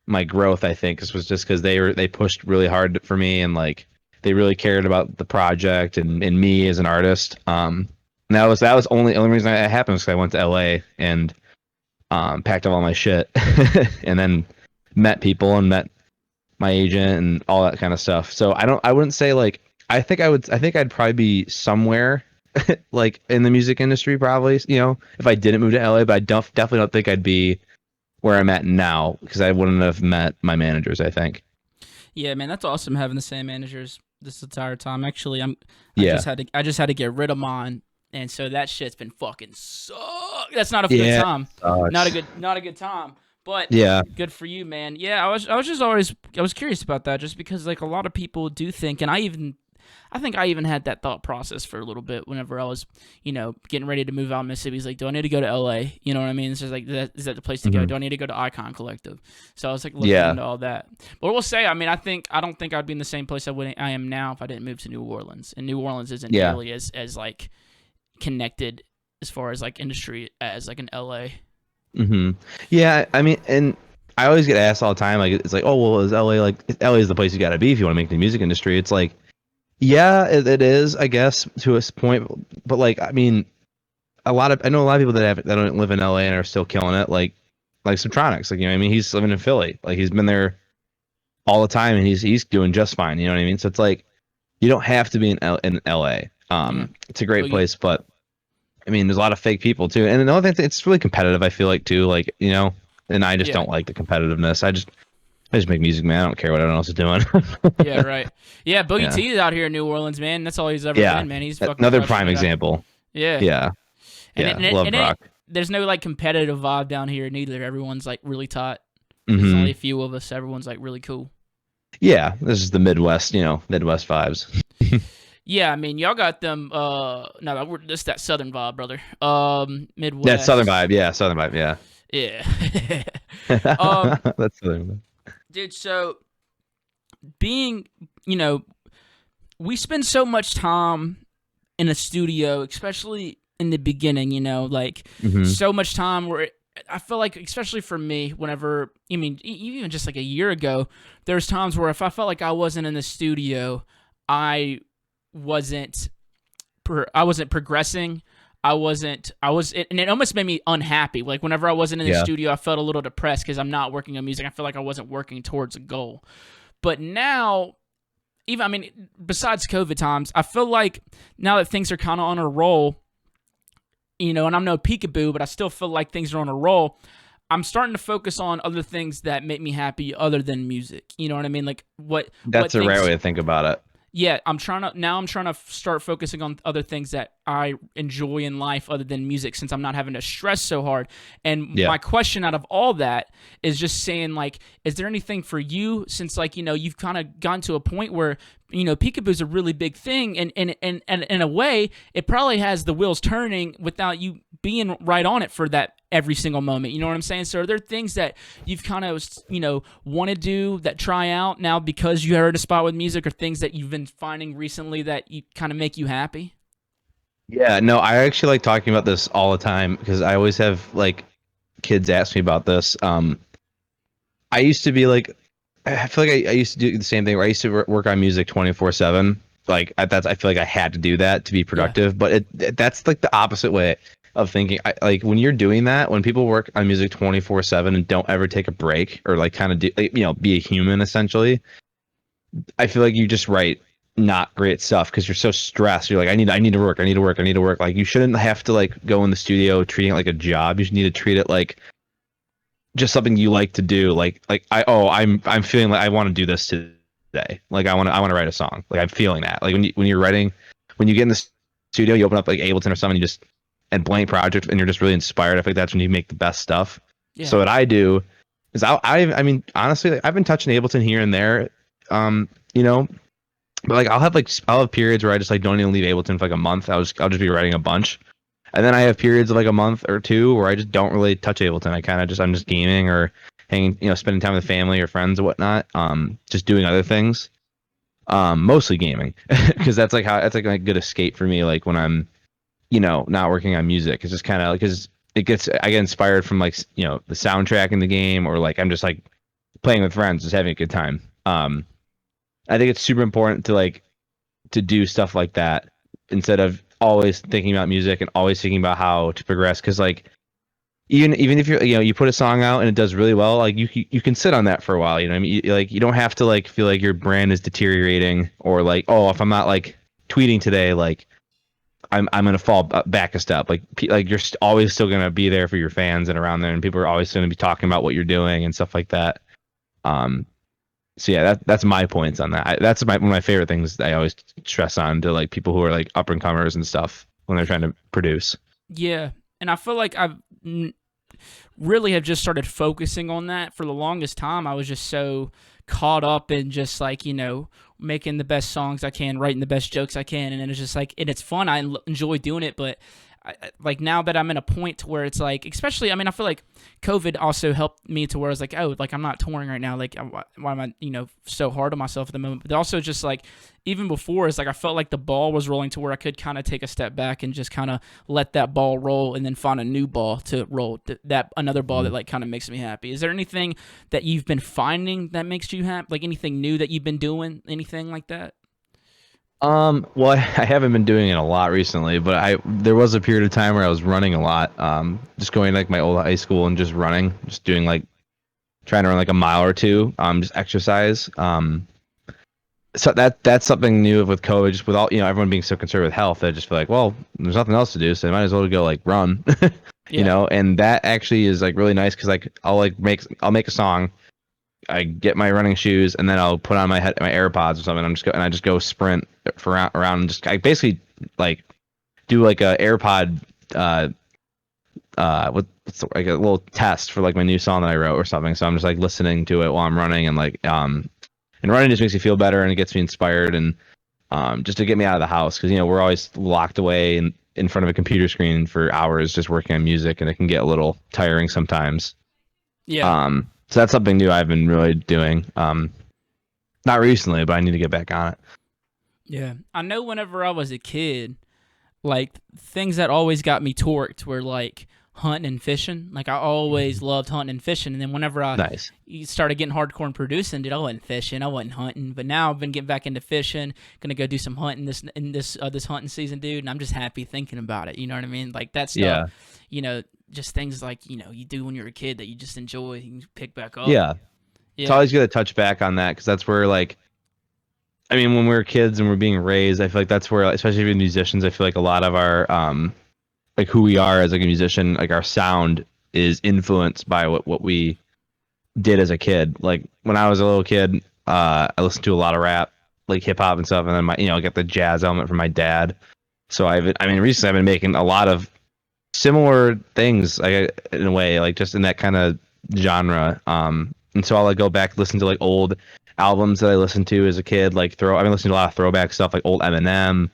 my growth. I think this was just because they pushed really hard for me, and like they really cared about the project and me as an artist. And that was only reason that happened was because I went to LA and packed up all my shit, and then met people and met my agent and all that kind of stuff. So I wouldn't say like I think I'd probably be somewhere like in the music industry probably, if I didn't move to LA, but I definitely don't think I'd be where I'm at now because I wouldn't have met my managers, I think. Yeah, man, that's awesome having the same managers this entire time. Actually, Yeah. I just had to get rid of mine, and so that shit's been fucking suck. That's not a good Yeah. time. Sucks. Not a good time. But Yeah. good for you, man. Yeah, I was just I was curious about that just because like a lot of people do think, and I think I even had that thought process for a little bit whenever I was, getting ready to move out of Mississippi. He's like, do I need to go to LA? You know what I mean? It's just like, is that the place to go? Mhm. Do I need to go to Icon Collective? So I was like looking Yeah. into all that. But we'll say, I mean, I don't think I'd be in the same place I am now if I didn't move to New Orleans. And New Orleans isn't Yeah. nearly as like connected as far as like industry as like in LA. Yeah, I mean, and I always get asked all the time, like it's like, oh well, is LA like LA is the place you got to be if you want to make the music industry? It's like, yeah, it is, I guess, to a point, but like, I mean, I know a lot of people that don't live in LA and are still killing it, like Subtronics, like I mean, he's living in Philly, like he's been there all the time and he's doing just fine, you know what I mean? So it's like you don't have to be in LA. Yeah. It's a great Well, place, but I mean, there's a lot of fake people too, and another thing, it's really competitive. I feel like too, like and I just yeah. don't like the competitiveness. I just make music, man. I don't care what anyone else is doing. Yeah, right. Yeah, Boogie Yeah. T is out here in New Orleans, man. That's all he's ever Yeah. been, man. He's fucking Another crushing prime it out. example. Yeah. Yeah, And yeah, love rock. there's no like competitive vibe down here neither. Everyone's like really tight. There's Hmm. only a few of us. Everyone's like really cool. Yeah, this is the Midwest, Midwest vibes. Yeah, I mean y'all got them. No, this that Southern vibe, brother. Midwest. That's Southern vibe. Yeah, Southern vibe. Yeah. Yeah. Um, That's Southern vibe. dude. So being, you know, we spend so much time in a studio, especially in the beginning. Like Hmm. so much time where I feel like, especially for me, whenever even just like a year ago, there's times where if I felt like I wasn't in the studio, I wasn't I wasn't progressing. And it almost made me unhappy. Like whenever I wasn't in the Yeah. studio, I felt a little depressed because I'm not working on music. I feel like I wasn't working towards a goal. But now, besides COVID times, I feel like now that things are kind of on a roll, and I'm no peekaboo, but I still feel like things are on a roll. I'm starting to focus on other things that make me happy other than music. You know what I mean? Like That's a rare way to think about it. Yeah, I'm trying to start focusing on other things that I enjoy in life other than music, since I'm not having to stress so hard. And Yeah. my question out of all that is just saying, like, is there anything for you, since like, you've kind of gotten to a point where, peekaboo is a really big thing, and in a way it probably has the wheels turning without you being right on it for that every single moment. You know what I'm saying? So are there things that you've kind of, want to do, that try out now because you heard a spot with music, or things that you've been finding recently that you kind of make you happy? Yeah, no, I actually like talking about this all the time because I always have like kids ask me about this. I used to be like, I feel like I used to do the same thing where I used to work on music 24/7. Like I feel like I had to do that to be productive, but that's like the opposite way of thinking. Like when you're doing that, when people work on music 24/7 and don't ever take a break or like kind of do, like, be a human essentially, I feel like you just write not great stuff because you're so stressed. You're like, I need to work. Like you shouldn't have to like go in the studio treating it like a job. You should need to treat it like just something you like to do. I'm feeling like I want to do this today. Like I want to write a song. Like I'm feeling that. Like when you're writing, when you get in the studio, you open up like Ableton or something, and blank project, and you're just really inspired. I think that's when you make the best stuff. Yeah. So what I do is I mean honestly, like, I've been touching Ableton here and there, but like I'll have periods where I just like don't even leave Ableton for like a month. I'll just be writing a bunch. And then I have periods of like a month or two where I just don't really touch Ableton. I'm just gaming or hanging, spending time with family or friends or whatnot. Just doing other things. Mostly gaming because that's like a good escape for me. Like when I'm, not working on music, it's just kind of like, cause I get inspired from like, the soundtrack in the game, or like I'm just like playing with friends, just having a good time. I think it's super important to like to do stuff like that instead of always thinking about music and always thinking about how to progress. Because like even if you put a song out and it does really well, like you can sit on that for a while. You know, what I mean, you don't have to like feel like your brand is deteriorating or like, oh, if I'm not like tweeting today, like I'm gonna fall back a step. Like you're always still gonna be there for your fans and around there, and people are always gonna be talking about what you're doing and stuff like that. So yeah, that's my points on that. That's one of my favorite things that I always stress on to like people who are like up and comers and stuff when they're trying to produce. Yeah, and I feel like really have just started focusing on that. For the longest time, I was just so caught up in just like, making the best songs I can, writing the best jokes I can, and then it's just like, and it's fun. I enjoy doing it, but like now that I'm in a point to where it's like, especially, I feel like COVID also helped me to where I was like, oh, like I'm not touring right now. Like, why am I, so hard on myself at the moment? But also just like, even before, it's like I felt like the ball was rolling to where I could kind of take a step back and just kind of let that ball roll and then find a new ball to roll. That another ball that like kind of makes me happy. Is there anything that you've been finding that makes you happy? Like anything new that you've been doing? Anything like that? Well, I haven't been doing it a lot recently, but there was a period of time where I was running a lot. Just going to, like my old high school and just running, just doing like trying to run like a mile or two, just exercise. So that's something new with COVID, just with all everyone being so concerned with health. I just feel like, well, there's nothing else to do, so I might as well go like run, And that actually is like really nice because like I'll make a song. I get my running shoes and then I'll put on my AirPods or something. I just go sprint around and just I basically like do like a AirPod what's like a little test for like my new song that I wrote or something. So I'm just like listening to it while I'm running and like and running just makes me feel better and it gets me inspired and just to get me out of the house because we're always locked away in front of a computer screen for hours just working on music and it can get a little tiring sometimes. Yeah. So that's something new I've been really doing. Not recently, but I need to get back on it. Yeah. I know whenever I was a kid, like things that always got me torqued were like hunting and fishing. Like I always loved hunting and fishing. And then whenever I started getting hardcore and producing, dude, I wasn't fishing, I wasn't hunting. But now I've been getting back into fishing. Gonna go do some hunting this hunting season, dude. And I'm just happy thinking about it. You know what I mean? Like that stuff. Yeah. Just things like you do when you're a kid that you just enjoy. You can pick back up. Yeah. It's always good to touch back on that because that's where like. When we were kids and we're being raised, I feel like that's where, especially with musicians, I feel like a lot of our, like who we are as like a musician, like our sound is influenced by what we did as a kid. Like when I was a little kid, I listened to a lot of rap, like hip hop and stuff, and then I get the jazz element from my dad. So recently I've been making a lot of similar things, like in a way, like just in that kind of genre. And so I'll like go back listen to like old albums that I listened to as a kid, like I've been listening to a lot of throwback stuff, like old Eminem,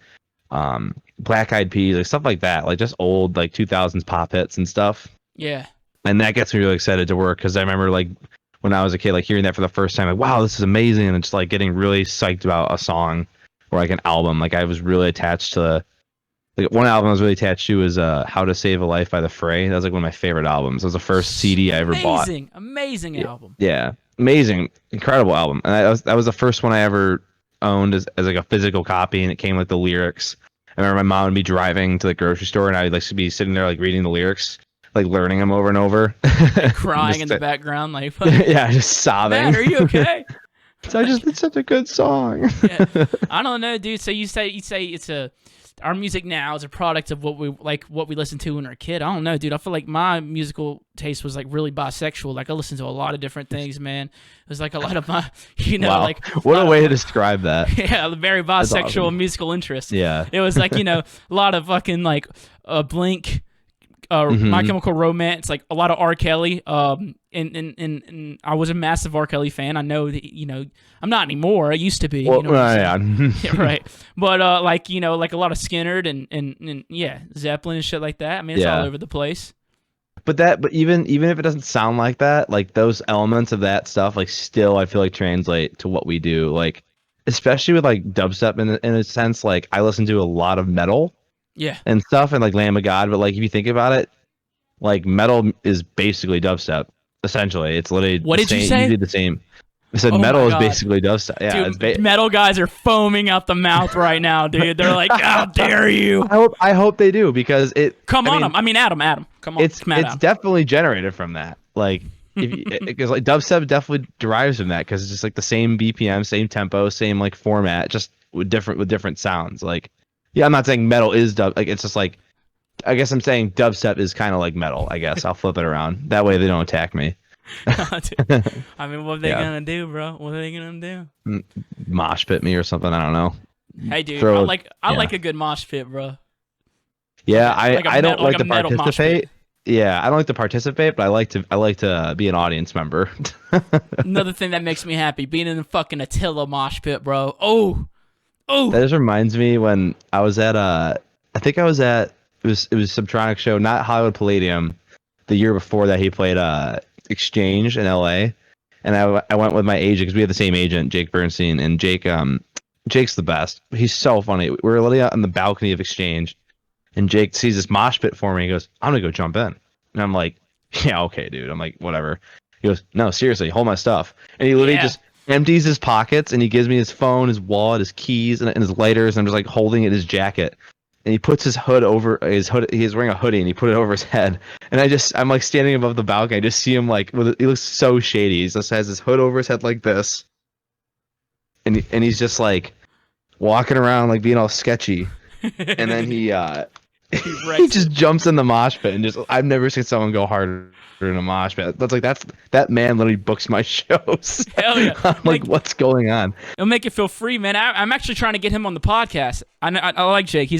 Black Eyed Peas, like stuff like that, like just old like 2000s pop hits and stuff. Yeah. And that gets me really excited to work because I remember like when I was a kid, like hearing that for the first time, like wow, this is amazing, and just like getting really psyched about a song or like an album. Like I was really attached to. Like one album I was really attached to was "How to Save a Life" by The Fray. That was like one of my favorite albums. It was the first CD I ever bought. Amazing album. Yeah, amazing, incredible album. And that was the first one I ever owned as like a physical copy, and it came with the lyrics. I remember my mom would be driving to the grocery store, and I'd like to be sitting there like reading the lyrics, like learning them over and over, like crying in the background, like yeah, just sobbing. Man, are you okay? It's such a good song. Yeah. I don't know, dude. So you say it's our music now is a product of what we listened to when we were a kid. I don't know, dude. I feel like my musical taste was like really bisexual. Like I listened to a lot of different things, man. It was like a lot of my, wow. like what a way to describe that. Yeah, very bisexual awesome. musical interest. Yeah, it was like a lot of fucking like Blink. My Chemical Romance, like a lot of R. Kelly. And I was a massive R. Kelly fan. I know that, I'm not anymore. I used to be. Well, yeah, right. But like a lot of Skynyrd and yeah, Zeppelin and shit like that. It's all over the place. But even if it doesn't sound like that, like those elements of that stuff, like still I feel like translate to what we do. Like especially with like dubstep in a sense. Like I listen to a lot of metal. Yeah. And stuff and like Lamb of God, but like if you think about it, like metal is basically dubstep. essentially. It's literally What the did you same, say? usually the same. I said Oh my metal is God. basically dubstep. Yeah, Dude, it's metal guys are foaming out the mouth right now, dude. They're like, "How dare you?" I hope they do because Come I on, mean, Adam. Come on, it's come at it's Adam. definitely generated from that. Like because like dubstep definitely derives from that because it's just like the same BPM, same tempo, same like format, just with different sounds. Like yeah, I'm not saying metal is dub. Like it's just like I guess I'm saying dubstep is kind of like metal. I guess I'll flip it around. That way they don't attack me. Dude, I mean, what are they Yeah. gonna do, bro? What are they gonna do? Mosh pit me or something. I don't know. Hey, dude, Throw I yeah. like a good mosh pit, bro. Yeah, Like I don't like a to metal mosh pit. participate. Yeah, I don't like to participate, but I like to be an audience member. Another thing that makes me happy, being in the fucking Attila mosh pit, bro. That Oh. just reminds me when I was at I think I was at it was Subtronic show, not Hollywood Palladium. The year before that, he played Exchange in L.A. and I went with my agent because we had the same agent, Jake Bernstein, and Jake's the best. He's so funny. We were literally out on the balcony of Exchange, and Jake sees this mosh pit for me. He goes, "I'm gonna go jump in," and I'm like, "Yeah, okay, dude." I'm like, "Whatever." He goes, "No, seriously, hold my stuff," and he literally Yeah. just empties his pockets and he gives me his phone, his wallet, his keys, and his lighters. And I'm just like holding it in his jacket. And he puts his hood over his hood. He's wearing a hoodie and he put it over his head. And I'm like standing above the balcony. I just see him like, he looks so shady. He just has his hood over his head like this. And he's just like walking around like being all sketchy. And then he he just jumps in the mosh pit and just I've never seen someone go harder in a mosh pit. That man literally books my shows. Hell yeah. I'm like, what's going on? It'll make you feel free, man. I'm actually trying to get him on the podcast. I like Jake.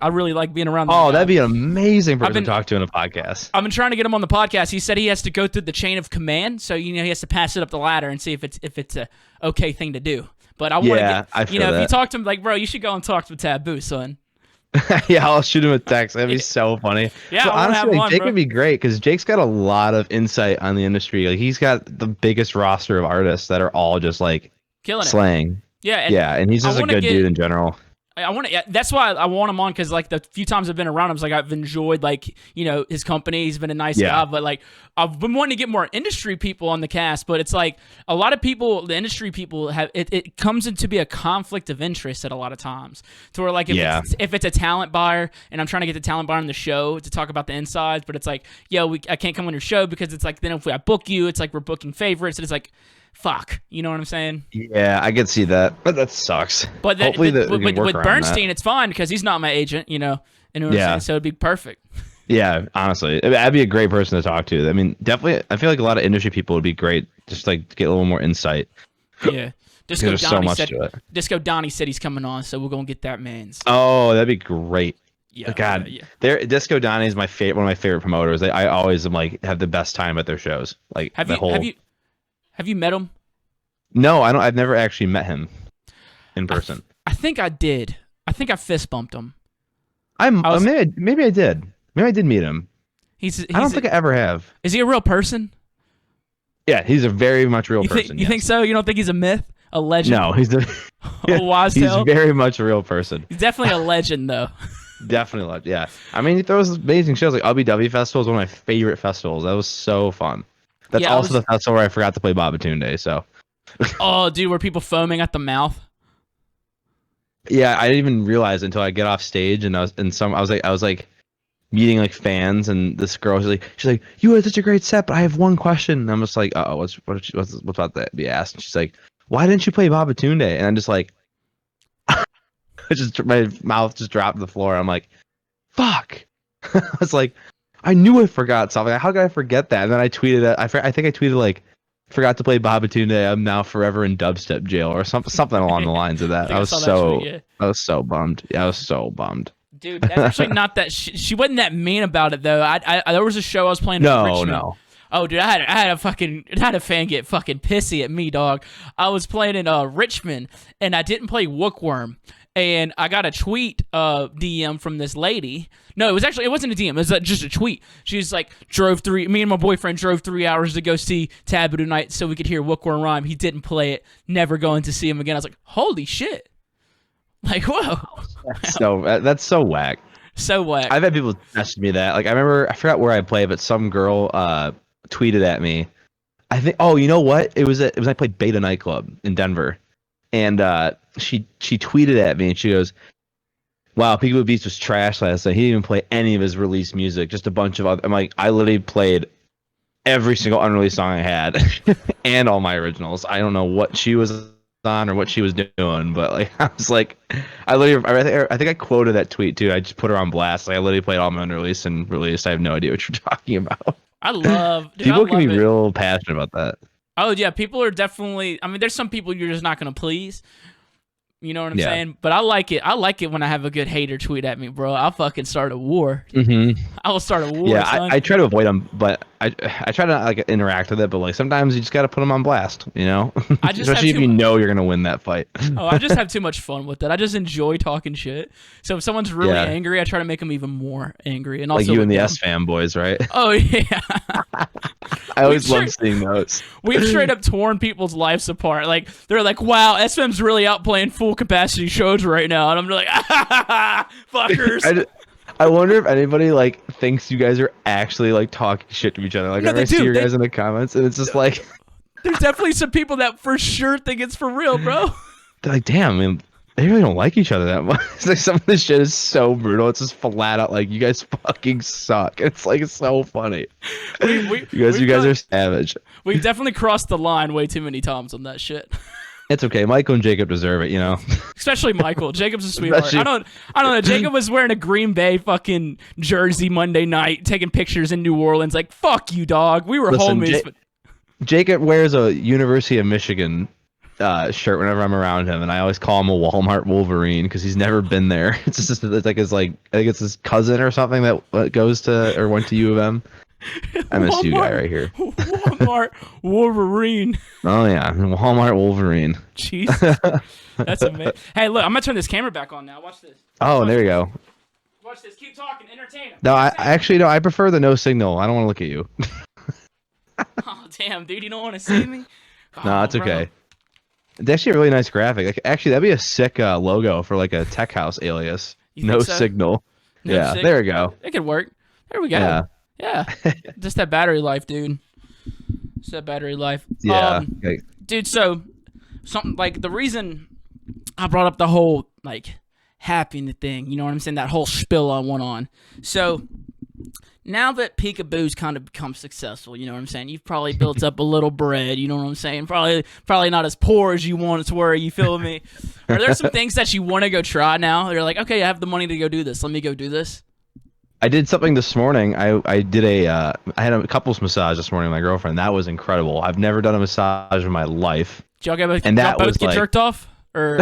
I really like being around. Oh, that guy. that'd be an amazing person to talk to in a podcast. I've been trying to get him on the podcast. He said he has to go through the chain of command, so he has to pass it up the ladder and see if it's a okay thing to do. But I want to get, I feel if you that. talk to him like, bro, you should go and talk to TVBOO, son. Yeah, I'll shoot him a text. That'd be so funny. Yeah, so I wanna have honestly, one, Jake bro. would be great because Jake's got a lot of insight on the industry. Like he's got the biggest roster of artists that are all just like Killing it. slaying. Yeah, And he's just a good dude in general. I want to. That's why I want him on because like the few times I've been around him, like I've enjoyed like his company. He's been a nice guy, but like I've been wanting to get more industry people on the cast. But it's like a lot of people, the industry people have it comes into be a conflict of interest at a lot of times. To where like if it's a talent buyer and I'm trying to get the talent buyer on the show to talk about the insides, but it's like I can't come on your show because it's like then if I book you, it's like we're booking favorites, and it's like. Fuck, you know what I'm saying? Yeah, I could see that, but that sucks. But hopefully with Bernstein, it's fine because he's not my agent, you know. And what I'm saying? So it'd be perfect. Yeah, honestly, that'd be a great person to talk to. I mean, definitely, I feel like a lot of industry people would be great, just like to get a little more insight. Yeah, Disco Donnie said he's coming on, so we're gonna get that man's. Oh, that'd be great. Yeah, God, Disco Donnie is one of my favorite promoters. I always am like have the best time at their shows. Like have you met him? No, I don't. I've never actually met him in person. I think I did. I think I fist bumped him. Maybe I did. Maybe I did meet him. I don't think I ever have. Is he a real person? Yeah, he's a very much real person. You think so? You don't think he's a myth, a legend? No, he's a wise tale? He's very much a real person. He's definitely a legend, though. Definitely a legend. Yeah, I mean, he throws amazing shows. Like LBW Festival is one of my favorite festivals. That was so fun. That's also the festival where I forgot to play Babatunde. So. Oh, dude, were people foaming at the mouth? Yeah, I didn't even realize until I get off stage and I was like meeting like fans and this girl she's like you had such a great set, but I have one question. And I'm just like, what's about that be asked? And she's like, why didn't you play Babatunde? And I'm just like, my mouth just dropped to the floor. I'm like, fuck. I was like, I knew I forgot something. How could I forget that? And then I tweeted it. I think I tweeted like, forgot to play Babatunde. I'm now forever in dubstep jail or something along the lines of that. I was so bummed. Yeah, I was so bummed. Dude, that's actually not that. She wasn't that mean about it though. There was a show I was playing. No. Oh, dude, I had a fan get fucking pissy at me, dog. I was playing in Richmond and I didn't play Wookworm. And I got a tweet DM from this lady. No, it wasn't a DM. It was just a tweet. She's like, me and my boyfriend drove 3 hours to go see TVBOO tonight so we could hear Wookworm rhyme. He didn't play it. Never going to see him again. I was like, holy shit. Like, whoa. That's so whack. So whack. I've had people message me that. Like, I forgot where I play, but some girl tweeted at me I think. Oh, you know what? It was I played Beta nightclub in Denver, and she tweeted at me and she goes, "Wow, Peekaboo Beats was trash last night. He didn't even play any of his released music. Just a bunch of other." I'm like, I literally played every single unreleased song I had and all my originals. I don't know what she was on or what she was doing, but like I was like, I think I quoted that tweet too. I just put her on blast. Like, I literally played all my unreleased and released. I have no idea what you're talking about. I love dude, People I can love be it. real passionate about that. Oh yeah, people are definitely. I mean, there's some people you're just not gonna please. You know what I'm Yeah. saying? But I like it. I like it when I have a good hater tweet at me, bro. I'll fucking start a war. Mm-hmm. I will start a war. Yeah, son. I try to avoid them, but I try to not like interact with it. But like sometimes you just gotta put them on blast, you know. I just Especially have if you know you're gonna win that fight. Oh, I just have too much fun with it. I just enjoy talking shit. So if someone's really Yeah. angry, I try to make them even more angry. And also Like you and the with S fanboys, right? Oh yeah. I always We've love seeing those. We've straight up torn people's lives apart. Like they're like, "Wow, SFM's really out playing full capacity shows right now," and I'm like, "Fuckers." I wonder if anybody like thinks you guys are actually like talking shit to each other. Like No, I they see do. your guys in the comments, and it's just like There's definitely some people that for sure think it's for real, bro. they're like, damn, man, they really don't like each other that much. It's like some of this shit is so brutal. It's just flat out like you guys fucking suck. It's like it's so funny. You guys are savage. We've definitely crossed the line way too many times on that shit. It's okay. Michael and Jacob deserve it, you know. Especially Michael. Jacob's a sweetheart. Especially- I don't know. Jacob was wearing a Green Bay fucking jersey Monday night, taking pictures in New Orleans. Like, fuck you, dog. We were Listen, homies. But Jacob wears a University of Michigan shirt whenever I'm around him, and I always call him a Walmart Wolverine because he's never been there. It's like I think it's his cousin or something that goes to or went to U of M. MSU guy right here. Walmart Wolverine. Oh yeah, Walmart Wolverine. Jesus. That's amazing. Hey, look, I'm going to turn this camera back on now. Watch this. Oh, there you go. Watch this. Keep talking. Entertain him. No, I actually no. I prefer the no signal. I don't want to look at you. Oh, damn, dude. You don't want to see me? No, Oh, it's bro. okay. It's actually a really nice graphic. Like, actually, that'd be a sick logo for like a tech house alias. You No think so? signal. No Yeah, signal? there we go. It could work. There we go. Yeah. Yeah. Just that battery life, dude. Just that battery life. Yeah. Okay. Dude, so something like the reason I brought up the whole like happiness thing, you know what I'm saying? That whole spill I went on. So now that Peekaboo's kind of become successful, you know what I'm saying? You've probably built up a little bread, you know what I'm saying? Probably not as poor as you want it to were, you feel me? Are there some things that you want to go try now? You're like, okay, I have the money to go do this. Let me go do this. I did something this morning. I did I had a couples massage this morning with my girlfriend. That was incredible. I've never done a massage in my life. Did y'all And that both was get like- jerked off? Or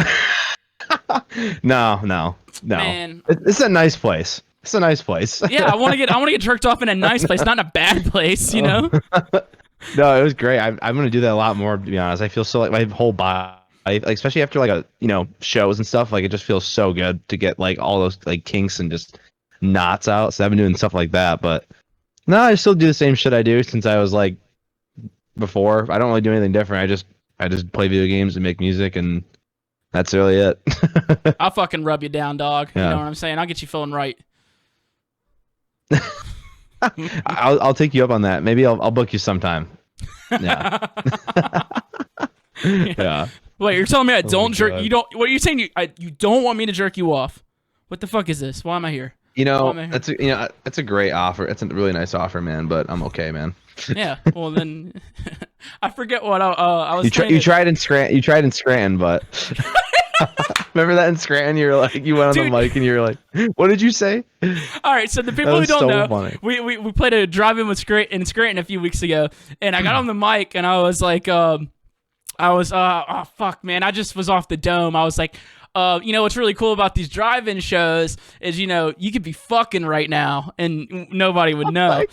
No. Man. It's a nice place. It's a nice place. yeah, I want to get jerked off in a nice place, not in a bad place, you know? No, it was great. I'm gonna do that a lot more. To be honest, I feel so like my whole body, like especially after like shows and stuff. Like it just feels so good to get like all those like kinks and just knots out. So I've been doing stuff like that. But no, I still do the same shit I do since I was like before. I don't really do anything different. I just play video games and make music, and that's really it. I'll fucking rub you down, dog. You Yeah. know what I'm saying? I'll get you feeling right. I'll take you up on that. Maybe I'll book you sometime. Yeah. Yeah. Wait, you're telling me I my don't jerk? God. You don't? What are you saying? You don't want me to jerk you off? What the fuck is this? Why am I here? That's a great offer. It's a really nice offer, man. But I'm okay, man. Yeah. Well then, I forget what I was. You tried in Scranton, but remember that in Scranton? You were like, you went on Dude. the mic and you were like, what did you say? All right, so the people who was don't so know, funny. we played a drive-in with Scranton a few weeks ago, and I got on the mic and I was like, oh fuck, man, I just was off the dome. I was like, what's really cool about these drive-in shows is, you could be fucking right now and nobody would know.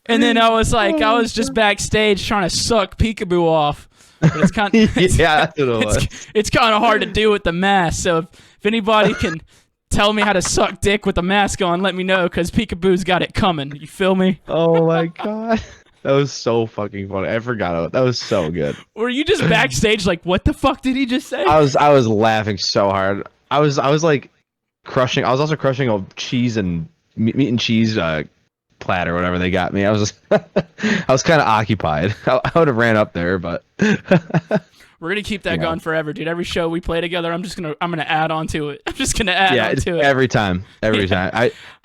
And then I was like, I was just backstage trying to suck Peekaboo off. But it's kind of, Yeah, that's what it was. it's kind of hard to do with the mask. So if anybody can tell me how to suck dick with the mask on, let me know, because Peekaboo's got it coming. You feel me? Oh my god, that was so fucking funny. I forgot about that. Was so good. Were you just backstage like, what the fuck did he just say? I was laughing so hard. I was like crushing. I was also crushing a cheese and meat and cheese platter, whatever they got me. I was I was kind of occupied. I would have ran up there, but We're gonna keep that going forever, dude. Every show we play together, I'm gonna add on to it. I'm just gonna add on to it every time.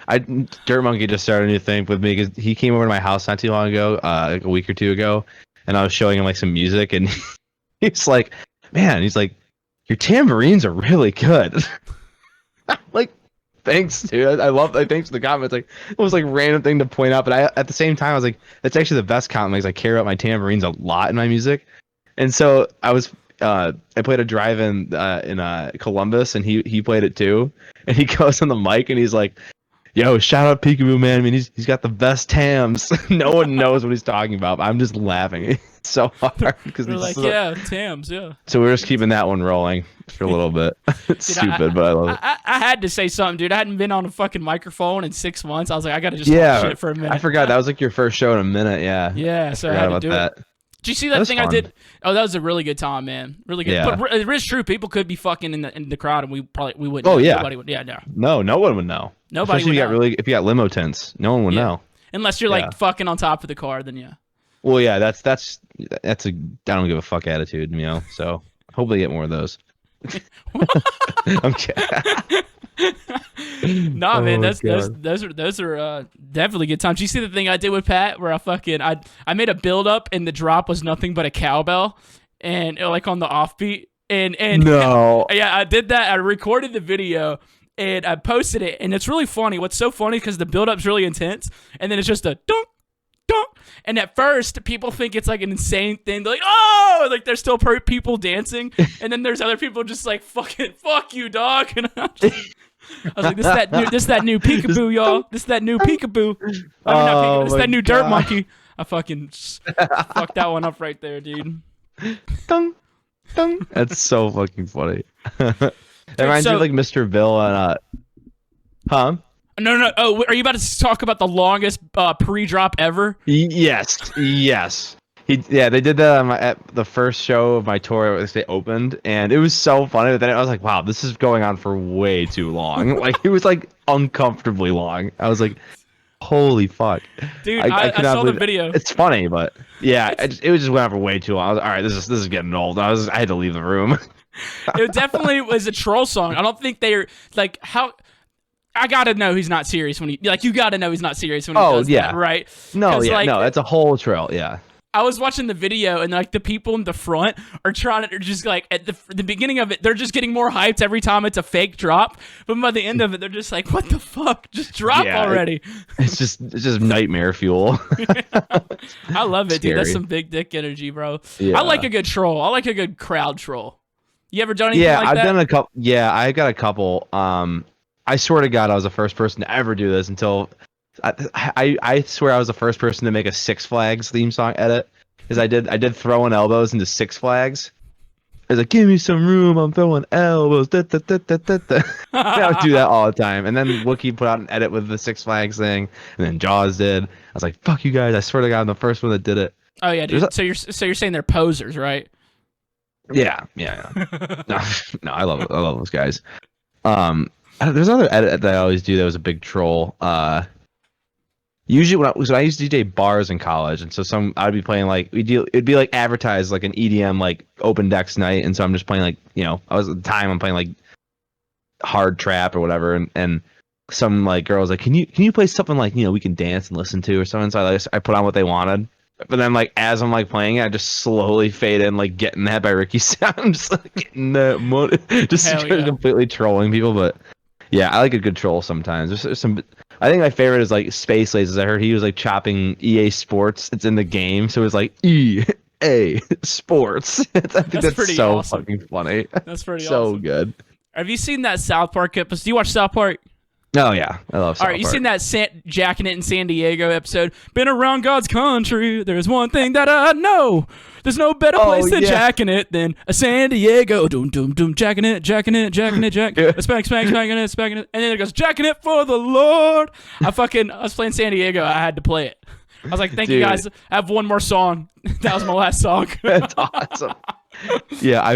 I Dirt Monkey just started a new thing with me because he came over to my house not too long ago, like a week or two ago, and I was showing him like some music, and he's like, "Man," he's like, "Your tambourines are really good." Like, thanks, dude. Thanks for the comments. Like, it was like a random thing to point out, but at the same time I was like, that's actually the best compliment because I care about my tambourines a lot in my music. And so I played a drive-in in Columbus, and he played it too. And he goes on the mic and he's like, "Yo, shout out PEEKABOO, man. I mean, he's got the best tams." No one knows what he's talking about. But I'm just laughing so hard because they're like, yeah, Tams, yeah. So we're just keeping that one rolling for a little bit. It's stupid, but I love it. I had to say something, dude. I hadn't been on a fucking microphone in 6 months. I was like, I gotta just talk shit for a minute. I forgot that was like your first show in a minute. Yeah. Yeah. So I had to do it. Did you see that thing fun. I did? Oh, that was a really good time, man. Really good. Yeah. But it's true. People could be fucking in the crowd, and we wouldn't. Oh yeah. Nobody would. Yeah, no. No one would know. Nobody. Especially would if you got limo tents, no one would know. Unless you're like fucking on top of the car, then yeah. Well, yeah, that's a I don't give a fuck attitude, you know. So hopefully get more of those. I'm kidding. Nah, man, those are definitely good times. You see the thing I did with Pat where I made a build up and the drop was nothing but a cowbell and like on the offbeat and no. Yeah, I did that. I recorded the video and I posted it, and it's really funny. What's so funny because the build up's really intense, and then it's just a dunk. And at first, people think it's like an insane thing. They're like, "Oh!" Like there's still people dancing, and then there's other people just like, "Fucking fuck you, dog." And I was like, "This that new PEEKABOO, y'all. This that new PEEKABOO. I mean, not PEEKABOO. This that new Dirt Monkey." I fucking fucked that one up right there, dude. Dun, dun. That's so fucking funny. It reminds me of like Mr. Bill and huh? No. Oh, are you about to talk about the longest pre-drop ever? Yes. They did that at the first show of my tour. They opened, and it was so funny. But then I was like, "Wow, this is going on for way too long." Like it was like uncomfortably long. I was like, "Holy fuck, dude!" I saw the video. It's funny, but yeah, it just went on for way too long. I was like, "All right, this is getting old." I had to leave the room. It definitely was a troll song. I don't think they're like how. I gotta know he's not serious when you gotta know he's not serious when he does that, right? No, that's a whole trail, yeah. I was watching the video and like the people in the front are just like at the beginning of it, they're just getting more hyped every time it's a fake drop. But by the end of it, they're just like, "What the fuck? Just drop already!" It's just nightmare fuel. I love it, dude. That's some big dick energy, bro. Yeah. I like a good troll. I like a good crowd troll. You ever done anything like that? Yeah, I've done a couple. Yeah, I got a couple. I swear to God, I was the first person to ever do this until I swear I was the first person to make a Six Flags theme song edit because I did throwing elbows into Six Flags. I was like, "Give me some room, I'm throwing elbows." I would do that all the time, and then Wookie put out an edit with the Six Flags thing, and then Jaws did. I was like, "Fuck you guys!" I swear to God, I'm the first one that did it. Oh yeah, dude. So you're saying they're posers, right? Yeah. No, I love those guys. There's another edit that I always do that was a big troll. Usually when I used to DJ bars in college, and so I'd be playing like it'd be like advertised like an EDM like open decks night, and so I'm just playing like at the time I'm playing like hard trap or whatever, and some like girl was like, can you play something like we can dance and listen to or something? So I put on what they wanted. But then, like, as I'm, like, playing it, I just slowly fade in, like, Getting That by Ricky Sound. Just, like, getting that money. Just completely trolling people. But, yeah, I like a good troll sometimes. There's some... I think my favorite is, like, Space Lasers. I heard he was, like, chopping EA Sports. It's in the game. So it was, like, EA Sports. I think that's so awesome. Fucking funny. That's pretty so awesome. Good. Have you seen that South Park episode? Do you watch South Park? Oh, yeah. I love South Park. All right, you seen that Jacking It in San Diego episode? Been around God's country. There's one thing that I know. There's no better place than Jacking It than a San Diego. Doom, doom, doom. Jacking it. Jack. Smacking it, smacking it. And then it goes, Jacking It for the Lord. I was playing San Diego. I had to play it. I was like, thank you guys. I have one more song. That was my last song. That's awesome. Yeah, I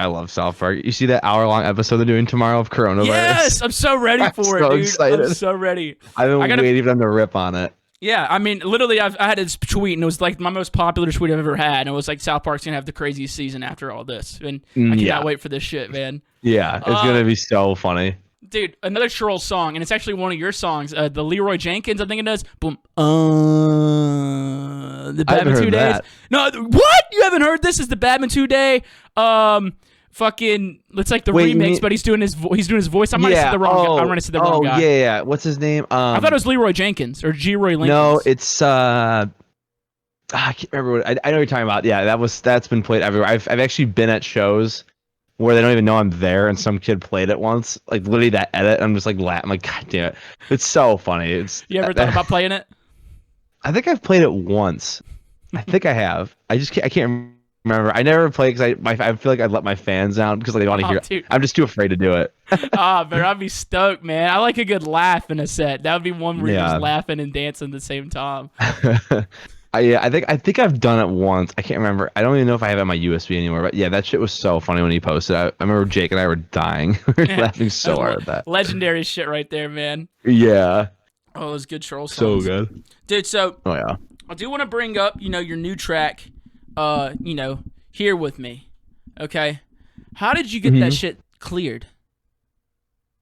love South Park. You see that hour-long episode they're doing tomorrow of coronavirus? Yes, I'm so ready for it, dude. Excited. I'm so ready. I've been waiting for them to rip on it. Yeah, I mean, literally, I had this tweet, and it was like my most popular tweet I've ever had. And it was like, South Park's gonna have the craziest season after all this, and I cannot Yeah, wait for this shit, man. yeah, it's gonna be so funny. Dude, another troll song, and it's actually one of your songs, the Leroy Jenkins, I think it does. Boom. The I haven't Badman heard 2 days. that. No, what? You haven't heard this? Is the Badman 2 day? Fucking, it's like the Wait, you remix, mean- but he's doing his voice. I might have said the wrong. I might have said the wrong guy. Yeah. What's his name? I thought it was Leroy Jenkins or G. Roy Lincoln. No, it's I can't remember what I know what you're talking about. Yeah, that's been played everywhere. I've actually been at shows where they don't even know I'm there, and some kid played it once. Like literally that edit, I'm just like laughing. I'm like, God damn it, it's so funny. It's You ever thought about playing it? I think I've played it once. I think I have. I can't remember. I never played because I feel like I'd let my fans down because they want to hear. Dude. I'm just too afraid to do it. Man, I'd be stoked, man. I like a good laugh in a set. That would be one where you're Yeah. just laughing and dancing at the same time. I think I've done it once. I can't remember. I don't even know if I have it on my USB anymore. But yeah, that shit was so funny when he posted. I remember Jake and I were dying. We were laughing so That's hard at that. Legendary shit right there, man. Yeah, Oh, those good troll so songs. good. Dude, so Oh yeah. I do want to bring up, your new track, Here With Me. Okay? How did you get that shit cleared?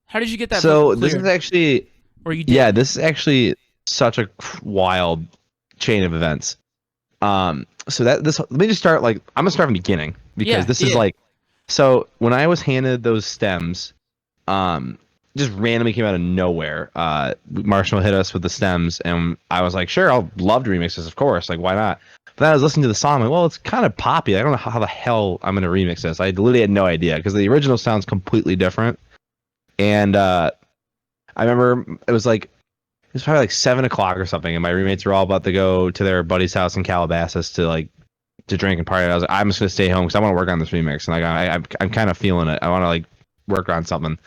How did you get that So vocal this cleared? is actually Or you did? yeah, this is actually such a wild chain of events. So let me just start I'm gonna start from the beginning because Yeah, this is yeah. so when I was handed those stems, just randomly came out of nowhere. Marshall hit us with the stems, and I was like, sure, I'll love to remix this, of course. Like, why not? But then I was listening to the song, like, well, it's kind of poppy. I don't know how the hell I'm gonna remix this. I literally had no idea because the original sounds completely different. And I remember it was probably like 7 o'clock or something, and my roommates were all about to go to their buddy's house in Calabasas to drink and party. I was like, I'm just gonna stay home because I want to work on this remix, and I'm kind of feeling it. I want to work on something.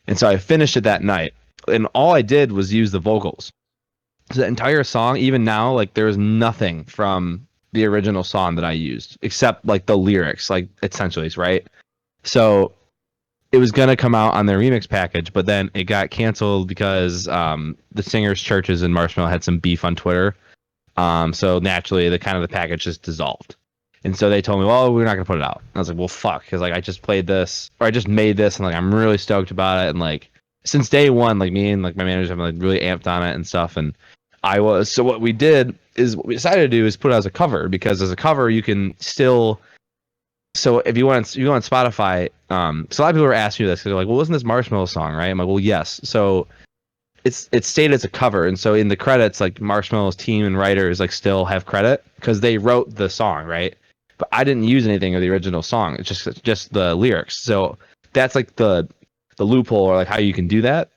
And so I finished it that night, and all I did was use the vocals. So the entire song, even now, there was nothing from the original song that I used except the lyrics, essentially, right? So it was gonna come out on their remix package, but then it got canceled because the singers' churches in Marshmallow had some beef on Twitter. So naturally, the package just dissolved. And so they told me, well, we're not gonna put it out. I was like, well, fuck, because I just played this, or I just made this, and I'm really stoked about it. And since day one, me and my managers have been really amped on it and stuff. And I was so what we did is what we decided to do is put it as a cover, because as a cover you can still. So if you go on Spotify, so a lot of people are asking you this, 'cause they're like, well, wasn't this Marshmallow song, right? I'm like, well, yes. So it's stated as a cover, and so in the credits, Marshmallow's team and writers still have credit because they wrote the song, right? But I didn't use anything of the original song. It's just the lyrics. So that's the loophole, or how you can do that.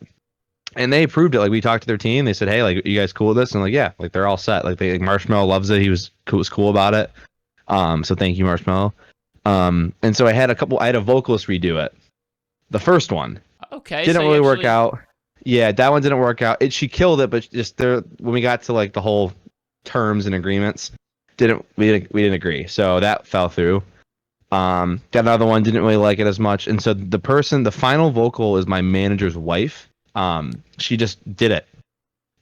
And they approved it. We talked to their team. They said, hey, you guys cool with this? And yeah, they're all set. Marshmallow loves it. He was cool about it. So thank you, Marshmallow. And so I had a vocalist redo it. The first one. Okay. Didn't so really you work actually- out. Yeah, that one didn't work out. She killed it, but just there when we got to the whole terms and agreements, we didn't agree. So that fell through. Got another one, didn't really like it as much. And so the final vocal is my manager's wife. She just did it.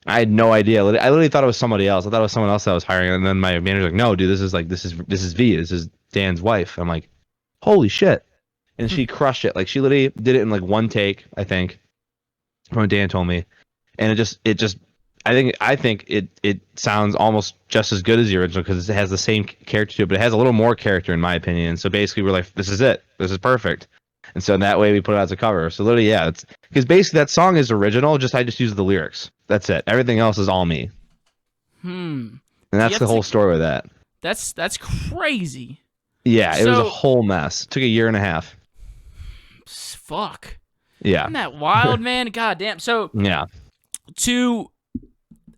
I had no idea. I literally thought it was somebody else. I thought it was someone else that I was hiring. And then my manager's like, no, dude, this is V. This is Dan's wife. I'm like, holy shit. And she crushed it. She literally did it in one take, I think, from what Dan told me. And it just I think it sounds almost just as good as the original because it has the same character to it, but it has a little more character in my opinion. So basically we're like, this is it. This is perfect. And so in that way we put it as a cover. So literally, yeah, it's because basically that song is original, I just use the lyrics. That's it. Everything else is all me. And that's the whole story with that. That's crazy. Yeah, it was a So- whole mess. It took a year and a half. Fuck. Yeah. Isn't that wild, man? God damn. So Yeah. to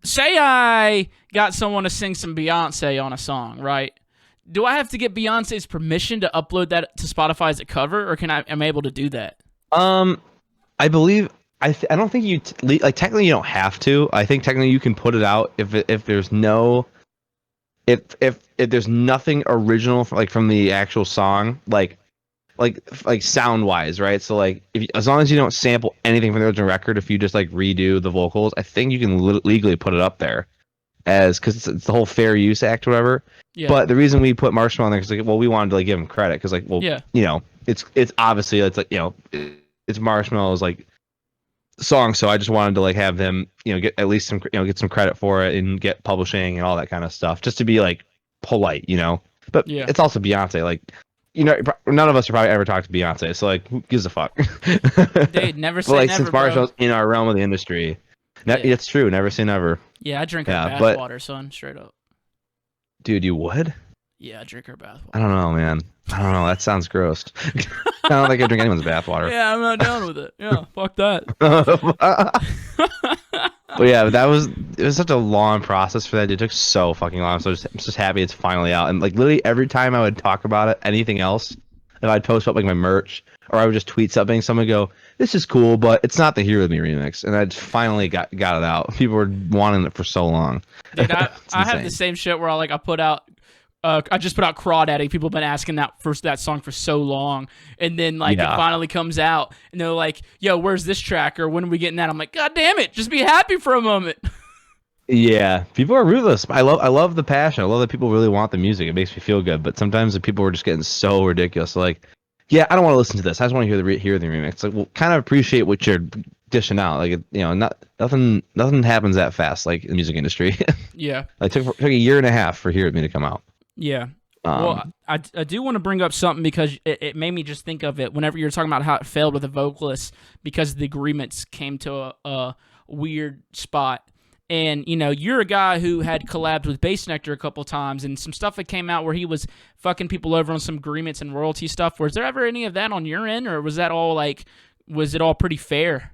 say I got someone to sing some Beyonce on a song, right? Do I have to get Beyonce's permission to upload that to Spotify as a cover, or am I able to do that? I believe I don't think you technically you don't have to. I think technically you can put it out if there's no if there's nothing original from the actual song like sound wise, right? So as long as you don't sample anything from the original record, if you just redo the vocals, I think you can legally put it up there. as because it's the whole fair use act, or whatever. Yeah. But the reason we put Marshmallow on there is like, well, we wanted to like give him credit because like, well, Yeah. you know, it's obviously it's like it's Marshmallow's like song, so I just wanted to like have them get at least some get some credit for it and get publishing and all that kind of stuff just to be like polite, But Yeah. it's also Beyonce, like none of us have probably ever talked to Beyonce, so like who gives a fuck? They'd never But say like never, since bro. Marshmallow's in our realm of the industry, Yeah. it's true, never say never. Yeah, I drink her Yeah, but- bathwater, son, straight up. Dude, you would? Yeah, I drink her bathwater. I don't know, man. I don't know. That sounds gross. I don't think I drink anyone's bathwater. Yeah, I'm not down with it. Yeah, fuck that. But yeah, it was such a long process for that. It took so fucking long. So I'm just happy it's finally out. And like literally every time I would talk about it, anything else, if I'd post up like my merch or I would just tweet something, someone would go, "This is cool, but it's not the Here With Me remix." And I just finally got it out. People were wanting it for so long. Dude, I have insane. the same shit where I put out. I just put out Crawdaddy. People have been asking that song for so long, and then it finally comes out, and they're like, "Yo, where's this track?" Or when are we getting that? I'm like, "God damn it, just be happy for a moment." Yeah, people are ruthless. I love the passion. I love that people really want the music. It makes me feel good. But sometimes the people are just getting so ridiculous. Like, yeah, I don't want to listen to this. I just want to hear the remix. Like, well, kind of appreciate what you're dishing out. Like, nothing happens that fast. Like in the music industry. Yeah. It took a year and a half for Hear With Me to come out. Yeah. Well, I do want to bring up something because it made me just think of it whenever you're talking about how it failed with the vocalist because the agreements came to a weird spot. And, you're a guy who had collabed with Bass Nectar a couple times and some stuff that came out where he was fucking people over on some agreements and royalty stuff. Was there ever any of that on your end, or was that all was it all pretty fair?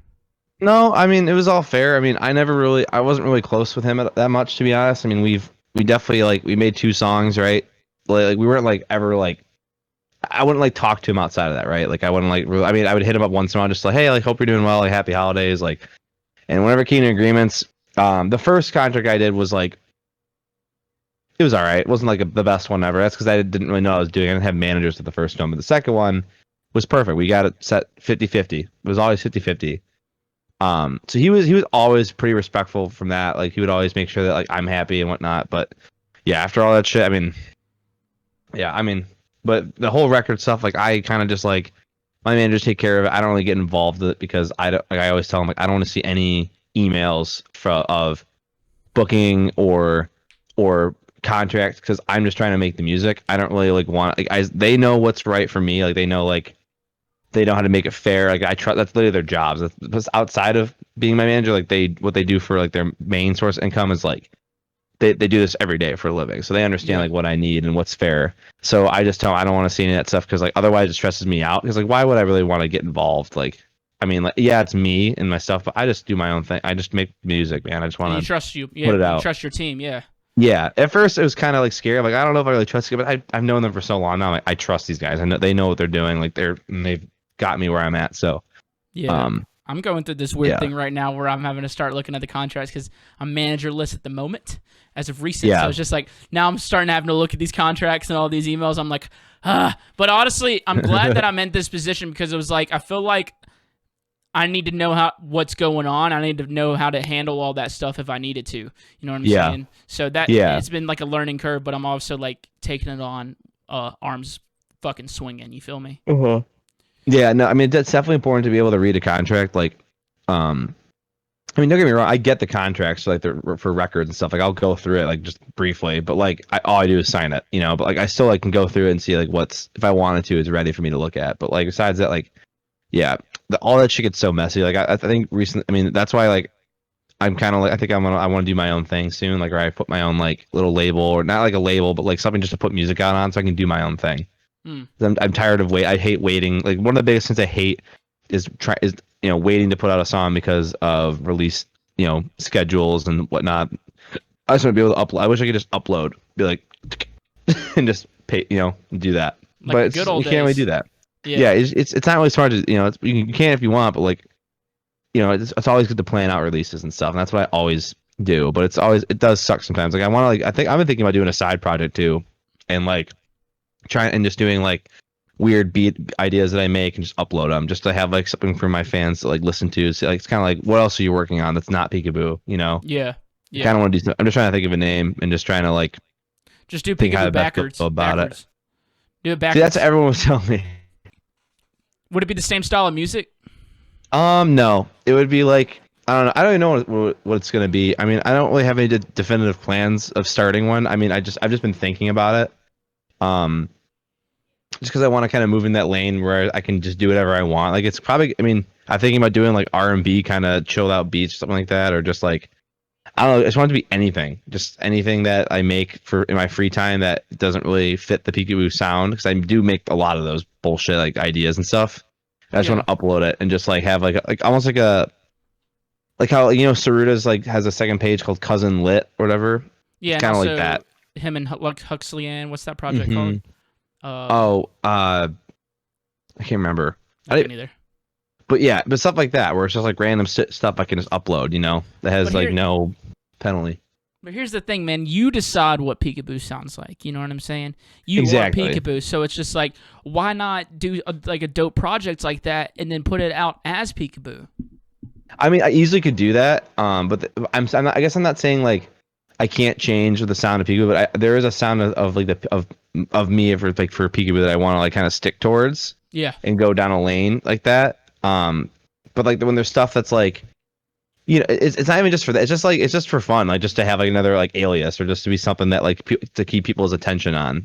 No, I mean, it was all fair. I mean, I wasn't really close with him that much, to be honest. I mean, we definitely we made 2 songs, right? Like we weren't ever I wouldn't talk to him outside of that, right? Like I wouldn't I mean, I would hit him up once in a while, just hey, hope you're doing well, happy holidays, and whenever came to agreements, the first contract I did was it was all right. It wasn't the best one ever. That's because I didn't really know what I was doing. I didn't have managers with the first one, but the second one was perfect. We got it set 50-50. It was always 50-50. So he was always pretty respectful from that. He would always make sure that I'm happy and whatnot. But yeah, after all that shit, but the whole record stuff, I kind of just my managers take care of it. I don't really get involved with it because I always tell them I don't want to see any emails of booking or contracts because I'm just trying to make the music. I don't really want they know what's right for me. They know they know how to make it fair. I trust that's literally their jobs. That's outside of being my manager. What they do for their main source of income is they do this every day for a living. So they understand what I need and what's fair. So I just tell them I don't want to see any of that stuff because otherwise it stresses me out. Because why would I really want to get involved? Yeah, it's me and my stuff, but I just do my own thing. I just make music, man. I just want to trust you. Yeah, put it out. You trust your team. Yeah. Yeah. At first it was kind of scary. I don't know if I really trust you, but I've known them for so long now. I trust these guys. I know they know what they're doing. They've got me where I'm at. So yeah. I'm going through this weird thing right now where I'm having to start looking at the contracts because I'm managerless at the moment as of recent. Yeah. So it's just now I'm starting having to look at these contracts and all these emails. I'm like, ah. But honestly, I'm glad that I'm in this position because it was I feel like I need to know what's going on. I need to know how to handle all that stuff if I needed to. You know what I'm saying? So it's been a learning curve, but I'm also taking it on arms fucking swinging. You feel me? Uh-huh. Yeah, no, I mean that's definitely important to be able to read a contract. Don't get me wrong, I get the contracts for records and stuff. I'll go through it just briefly, but all I do is sign it, But I still can go through it and see what's if I wanted to, it's ready for me to look at. But besides that, yeah, all that shit gets so messy. I think recently, I mean that's why I'm kind of I think I want to do my own thing soon. Where I put my own little label or not a label, but something just to put music out on so I can do my own thing. I'm tired of I hate waiting. One of the biggest things I hate is waiting to put out a song because of release schedules and whatnot. I just want to be able to upload. I wish I could just upload, be and just pay do that. But you can't really do that. Yeah, it's not really smart to you can if you want, but it's always good to plan out releases and stuff, and that's what I always do. But it does suck sometimes. I want to I've been thinking about doing a side project too, and trying and just doing weird beat ideas that I make and just upload them just to have something for my fans to listen to. So it's kind of what else are you working on that's not PEEKABOO, Yeah. I kind Yeah. of want to do. I'm just trying to think of a name and just trying to like Just do think how Peekaboo to best go backwards. about it. Backwards. Do it See, that's what backwards. everyone was telling me. Would it be the same style of music? No, it would be like I don't know. I don't even know what it's gonna be. I mean, I don't really have any definitive plans of starting one. I mean, I've just been thinking about it. Um, just because I want to kind of move in that lane where I can just do whatever I want. Like it's probably. I mean, I'm thinking about doing like R&B kind of chilled out beats, something like that, or just like I don't know. I just want it to be anything, just anything that I make for in my free time that doesn't really fit the Peekaboo sound. Because I do make a lot of those bullshit like ideas and stuff. I just Yeah. want to upload it and just like have like almost like how Saruta's like has a second page called Cousin Lit or whatever. Yeah, It's and kind of like also that. him and Huxley and what's that project hmm called? Oh, I can't remember. I can't either. But yeah, but stuff like that where it's just like random stuff I can just upload. That has But like here, no penalty. but here's the thing, man. You decide what Peekaboo sounds like. You know what I'm saying? You Exactly. are Peekaboo, so it's just like, why not do like a dope project like that and then put it out as Peekaboo? I mean, I easily could do that. But I'm not, I guess I'm not saying like I can't change the sound of Peekaboo, but there is a sound of like of me for like for Peekaboo that I want to like kind of stick towards Yeah. and go down a lane like that. But like when there's stuff that's like, it's not even just for that. It's just for fun, like just to have like another like alias or just to be something that like to keep people's attention on.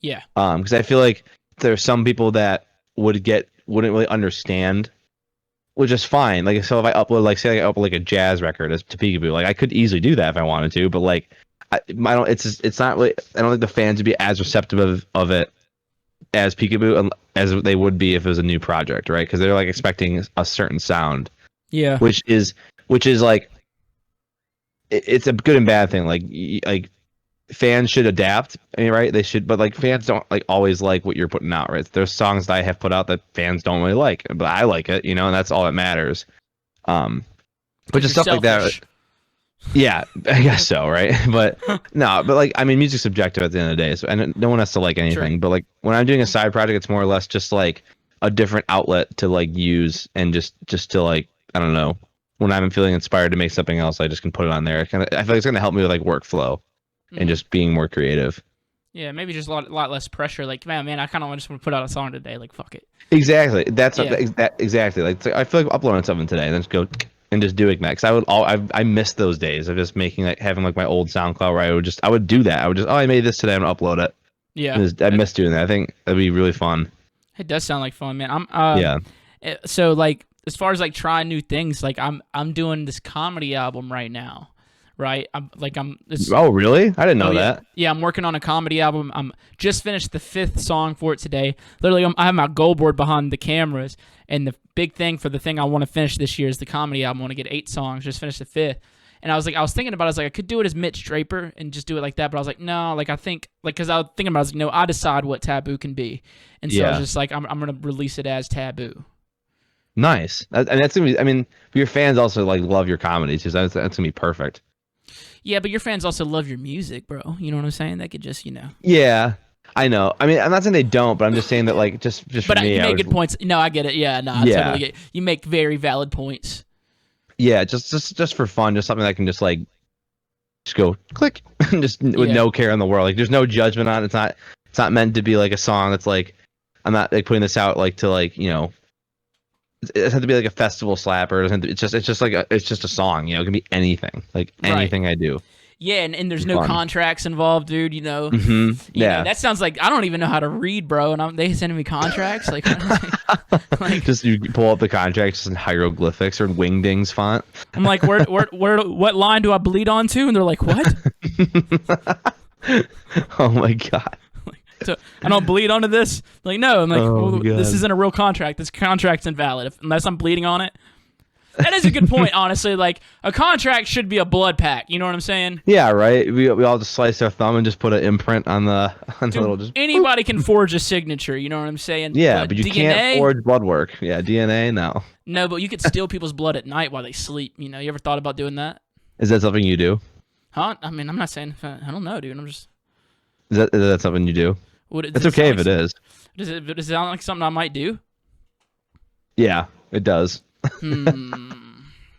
Yeah. Because I feel like there's some people that wouldn't really understand, which is fine. Like, so if I upload, like, say, I upload like a jazz record as to Peekaboo, like, I could easily do that if I wanted to, but like, I don't. It's not really. I don't think the fans would be as receptive of it as Peekaboo as they would be if it was a new project, right? Because they're like expecting a certain sound, Yeah. which is like, it's a good and bad thing. Like fans should adapt. I mean, right? They should, but like fans don't like always like what you're putting out, right? There's songs that I have put out that fans don't really like, but I like it, and that's all that matters. But just you're stuff like that. selfish. Yeah, I guess so, right? But no, but like I mean, music's subjective at the end of the day, so and no one has to like anything. True. But like when I'm doing a side project, it's more or less just like a different outlet to like use and just to like I don't know. When I'm feeling inspired to make something else, I just can put it on there. I feel like it's gonna help me with like workflow and just being more creative. Yeah, maybe just a lot less pressure. Like, man, I kind of just want to put out a song today. Like, fuck it. Exactly. That's Yeah. exactly. Like I feel like uploading something today and then just go and just doing that. Because I miss those days of just making like having like my old SoundCloud where I would do that. I would just I made this today. I'm gonna upload it. Yeah. I miss doing that. I think that'd be really fun. It does sound like fun, man. Yeah. So like as far as like trying new things, like I'm doing this comedy album right now, right? Oh really? I didn't know that. Yeah, I'm working on a comedy album. I'm just finished the 5th song for it today. Literally, I have my goal board behind the cameras, and the big thing for the thing I want to finish this year is the comedy album. I want to get 8 songs. Just finished the 5th. And I was thinking about it. I was like, I could do it as Mitch Draper and just do it like that. But I was like, no, like I think, like, because I was thinking about it, I was like, no, I decide what Taboo can be. And so I was just like, I'm going to release it as Taboo. Nice. And that's gonna be. I mean, your fans also like love your comedy too. So that's gonna be perfect. Yeah, but your fans also love your music, bro. You know what I'm saying? They could just, Yeah, I know. I mean, I'm not saying they don't, but I'm just saying that like just for But me, you make good points. No, I get it. Yeah, no, I totally get it. You make very valid points. Yeah, just for fun, just something that can just like just go click, just with no care in the world. Like there's no judgment on it. It's not meant to be like a song that's like I'm not like putting this out like to like it doesn't have to be like a festival slapper. It's just a song. It can be anything, like anything I do. Yeah, and there's no contracts involved, dude. Yeah, that sounds like I don't even know how to read, bro. And they sending me contracts, like just you pull up the contracts in hieroglyphics or wingdings font. I'm like, where, what line do I bleed onto? And they're like, what? Oh my god. So I don't bleed onto this. Like, no. I'm like, this isn't a real contract. This contract's invalid unless I'm bleeding on it. That is a good point, honestly. Like, a contract should be a blood pack. You know what I'm saying? Yeah, right. We all just slice our thumb and just put an imprint on the little. Just anybody can forge a signature. You know what I'm saying? Yeah, but you can't forge blood work. Yeah, DNA, no. No, but you could steal people's blood at night while they sleep. You ever thought about doing that? Is that something you do? Huh? I mean, I'm not saying. I don't know, dude. I'm just. Is that something you do? It's okay if it is. Does it sound like something I might do? Yeah, it does. I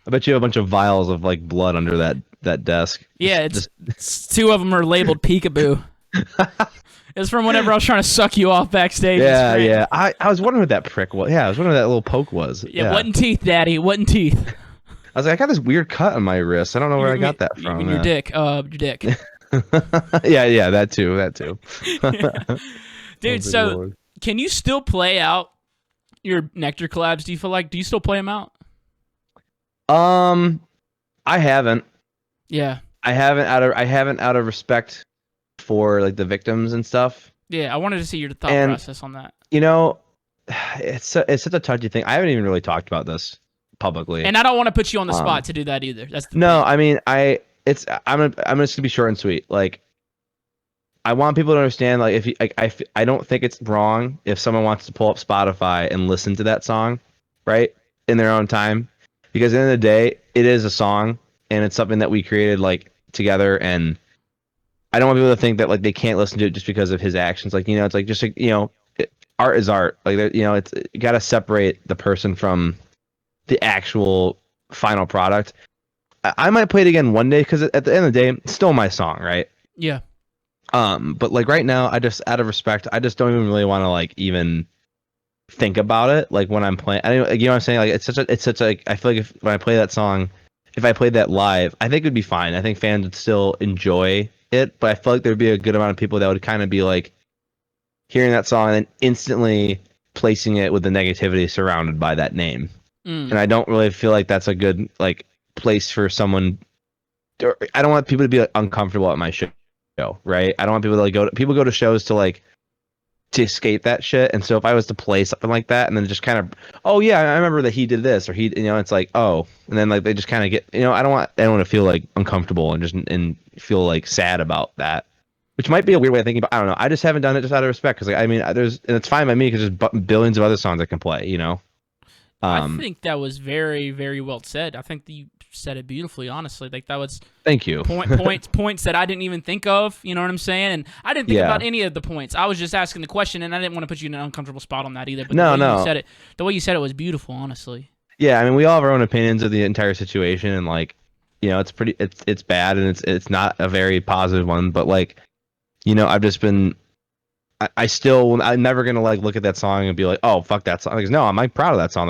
bet you have a bunch of vials of like blood under that that desk. Yeah, it's two of them are labeled PEEKABOO. It's from whenever I was trying to suck you off backstage. Yeah. I was wondering what that prick was. Yeah, I was wondering what that little poke was. Yeah, wasn't teeth, Daddy. Wasn't teeth. I was like, I got this weird cut on my wrist. I don't know where I got that from. You mean your dick. Your dick. yeah, that too. Dude, Oh, so Lord. can you still play out your Nectar collabs? Do you feel like? Do you still play them out? I haven't. Yeah. I haven't out of respect for like the victims and stuff. Yeah, I wanted to see your thought process on that. You know, it's such a touchy thing. I haven't even really talked about this publicly. And I don't want to put you on the spot to do that either. That's the thing. I mean, I'm just gonna be short and sweet. Like, I want people to understand. Like, if you, I don't think it's wrong if someone wants to pull up Spotify and listen to that song, right, in their own time, because at the end of the day, it is a song and it's something that we created like together. And I don't want people to think that like they can't listen to it just because of his actions. Like, it's like just like, art is art. Like, it's you gotta separate the person from the actual final product. I might play it again one day because at the end of the day, it's still my song, right? Yeah. But like right now, I just out of respect, I just don't even really want to like even think about it. Like when I'm playing, I know what I'm saying. Like it's such a. I feel like when I play that song, if I played that live, I think it would be fine. I think fans would still enjoy it, but I feel like there'd be a good amount of people that would kind of be like hearing that song and then instantly placing it with the negativity surrounded by that name. And I don't really feel like that's a good like place for someone. I don't want people to be like, uncomfortable at my show, right? I don't want people to like people go to shows to like to escape that shit. And so if I was to play something like that and then just kind of, oh yeah, I remember that he did this or he, it's like, oh, and then like they just kind of get, I don't want anyone to feel like uncomfortable and just and feel like sad about that. Which might be a weird way of thinking, but I don't know. I just haven't done it just out of respect because, like, I mean, and it's fine by me because there's billions of other songs I can play, I think that was very, very well said. I think that you said it beautifully, honestly. Like that was thank you. Points that I didn't even think of. You know what I'm saying? And I didn't think about any of the points. I was just asking the question, and I didn't want to put you in an uncomfortable spot on that either. But the way you said it was beautiful, honestly. Yeah, I mean, we all have our own opinions of the entire situation, and like, it's bad, and it's not a very positive one. But like, I've just been. I'm never gonna like look at that song and be like, oh fuck that song. Like, no, I'm like proud of that song.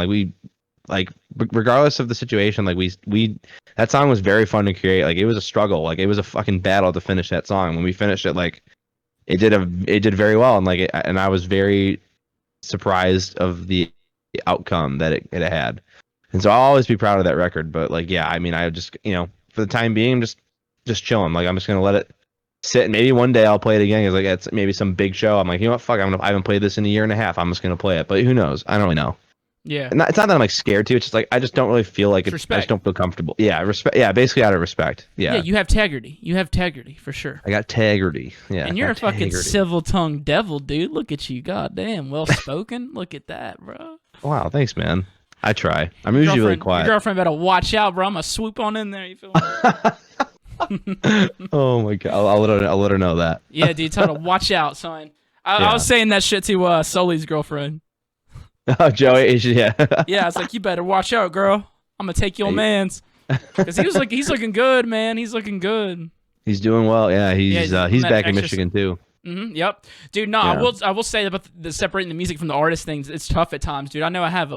Like regardless of the situation, like we that song was very fun to create. Like it was a struggle. Like it was a fucking battle to finish that song. When we finished it, like it did very well. And like and I was very surprised of the outcome that it had. And so I'll always be proud of that record. But like, yeah, I mean, I just for the time being, I'm just chilling. Like I'm just gonna let it sit, and maybe one day I'll play it again. It's like it's maybe some big show. I'm like, what? Fuck, I haven't played this in a year and a half. I'm just gonna play it. But who knows? I don't really know. Yeah. And it's not that I'm like scared to. It's just like I just don't really feel like it. I just don't feel comfortable. Yeah, respect. Yeah, basically out of respect. Yeah. Yeah, you have tegrity. You have tegrity for sure. I got tegrity. Yeah. And you're a fucking civil-tongued devil, dude. Look at you, goddamn, well-spoken. Look at that, bro. Wow, thanks, man. I try. I'm usually really quiet. Your girlfriend better watch out, bro. I'm gonna swoop on in there. You feel me? Oh my god, I'll let her know that. Yeah, dude, tell her to watch out, son. I was saying that shit to Sully's girlfriend. Oh, Joey, yeah. Yeah, I was like, you better watch out, girl. I'm gonna take your man's, because he's looking good, man. He's looking good. He's doing well. Yeah, he's back in Michigan too. Mm-hmm, yep, dude. No, yeah. I will say about the separating the music from the artist things. It's tough at times, dude. I know I have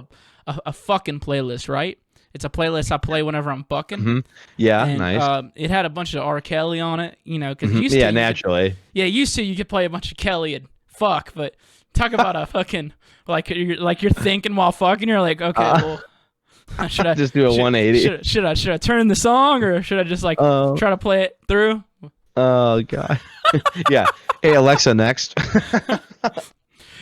a fucking playlist, right? It's a playlist I play whenever I'm bucking. Mm-hmm. Yeah, and, nice. It had a bunch of R. Kelly on it, because naturally. Used to you could play a bunch of Kelly and fuck, but talk about a fucking like you're thinking while fucking. You're like, okay, well, should I just do a 180? Should I turn the song or should I just like try to play it through? Oh god. Yeah. Hey Alexa, next.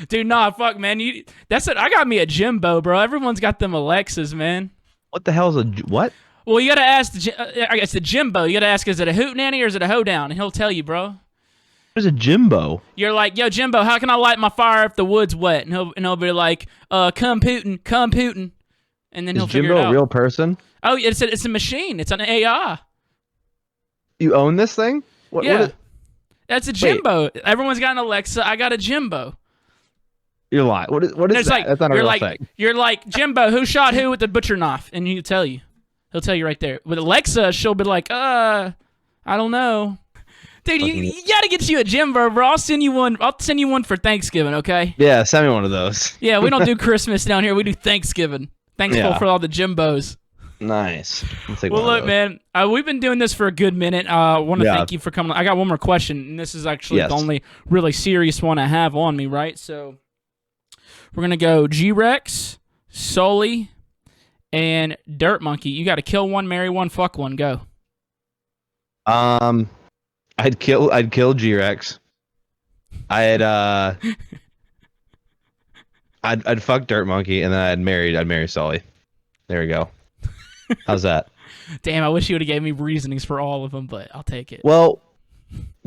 Dude, nah, fuck, man. That's it. I got me a Jimbo, bro. Everyone's got them Alexas, man. What the hell is a what? Well, you gotta ask I guess the Jimbo. You gotta ask, is it a hootenanny or is it a hoedown? And he'll tell you, bro. What is a Jimbo? You're like, yo, Jimbo, how can I light my fire if the wood's wet? And he'll be like, come Putin. And then he'll figure it out. Is Jimbo a real person? Oh, it's a machine. It's an AI. You own this thing? Yeah. That's a Jimbo. Wait. Everyone's got an Alexa. I got a Jimbo. You're lying. What is that? Like, that's not a real thing. You're like, Jimbo, who shot who with the butcher knife? And he'll tell you. He'll tell you right there. With Alexa, she'll be like, I don't know. Dude, you gotta get you a gym, bro. I'll send you one. I'll send you one for Thanksgiving, okay? Yeah, send me one of those. Yeah, we don't do Christmas down here. We do Thanksgiving. Thankful for all the Jimbos. Nice. Well, look, man, we've been doing this for a good minute. I want to thank you for coming. I got one more question, and this is actually the only really serious one I have on me, right? So we're going to go G-Rex, Sully, and Dirt Monkey. You got to kill one, marry one, fuck one. Go. I'd kill G-Rex. I'd fuck Dirt Monkey, and then I'd marry Sully. There we go. How's that? Damn, I wish you would have gave me reasonings for all of them, but I'll take it. Well,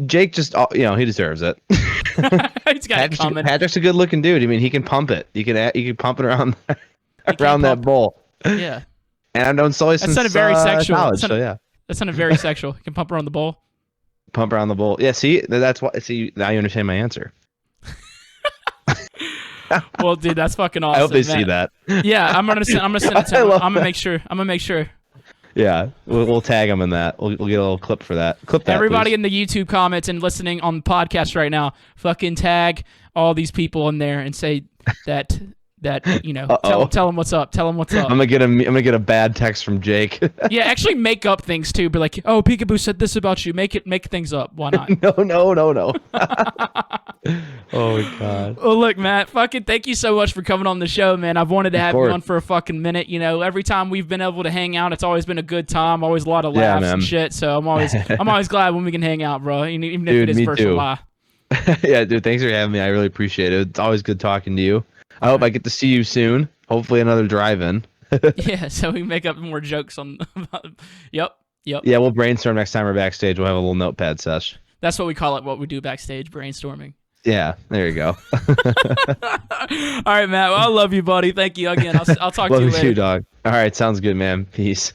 Jake just, he deserves it. He's got it coming. Patrick's a good-looking dude. I mean, he can pump it. You can pump it around that bowl. Yeah. And I've known Sully since sounded very sexual. College, that sounded very sexual. You can pump around the bowl. Pump around the bowl. Yeah, see, that's why. See, now you understand my answer. Well, dude, that's fucking awesome. I hope they see that. Yeah, I'm gonna send it to him. I'm gonna make sure. Yeah, we'll tag him in that. We'll get a little clip for that. Clip that. Everybody please. in the YouTube comments and listening on the podcast right now, fucking tag all these people in there and say that tell them what's up. Tell them what's up. I'm gonna get a bad text from Jake. Yeah, actually make up things too. Be like, oh, PEEKABOO said this about you. Make things up. Why not? No. Oh my god. Well, look, Matt, fucking thank you so much for coming on the show, man. I've wanted to have you on for a fucking minute. You know, every time we've been able to hang out, it's always been a good time. Always a lot of laughs and shit. So I'm always glad when we can hang out, bro. Even if it is first lie. Yeah, dude. Thanks for having me. I really appreciate it. It's always good talking to you. I hope I get to see you soon. Hopefully another drive-in. Yeah, so we make up more jokes on. Yep. Yeah, we'll brainstorm next time we're backstage. We'll have a little notepad sesh. That's what we call it. What we do backstage, brainstorming. Yeah, there you go. All right, Matt. Well, I love you, buddy. Thank you again. I'll talk to you later. Love you too, dog. All right, sounds good, man. Peace.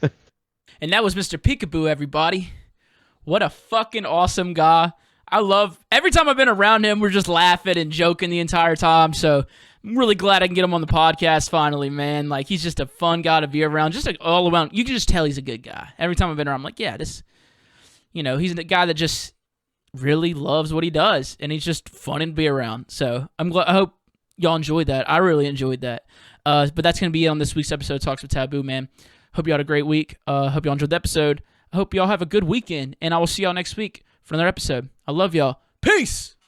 And that was Mr. PEEKABOO, everybody. What a fucking awesome guy. I love every time I've been around him, we're just laughing and joking the entire time. So I'm really glad I can get him on the podcast finally, man. Like, he's just a fun guy to be around. Just like all around. You can just tell he's a good guy. Every time I've been around, I'm like, yeah, he's the guy that just really loves what he does, and he's just fun to be around. So I hope y'all enjoyed that. I really enjoyed that. But that's going to be it on this week's episode of Talks with Taboo, man. Hope y'all had a great week. Hope y'all enjoyed the episode. I hope y'all have a good weekend, and I will see y'all next week for another episode. I love y'all. Peace!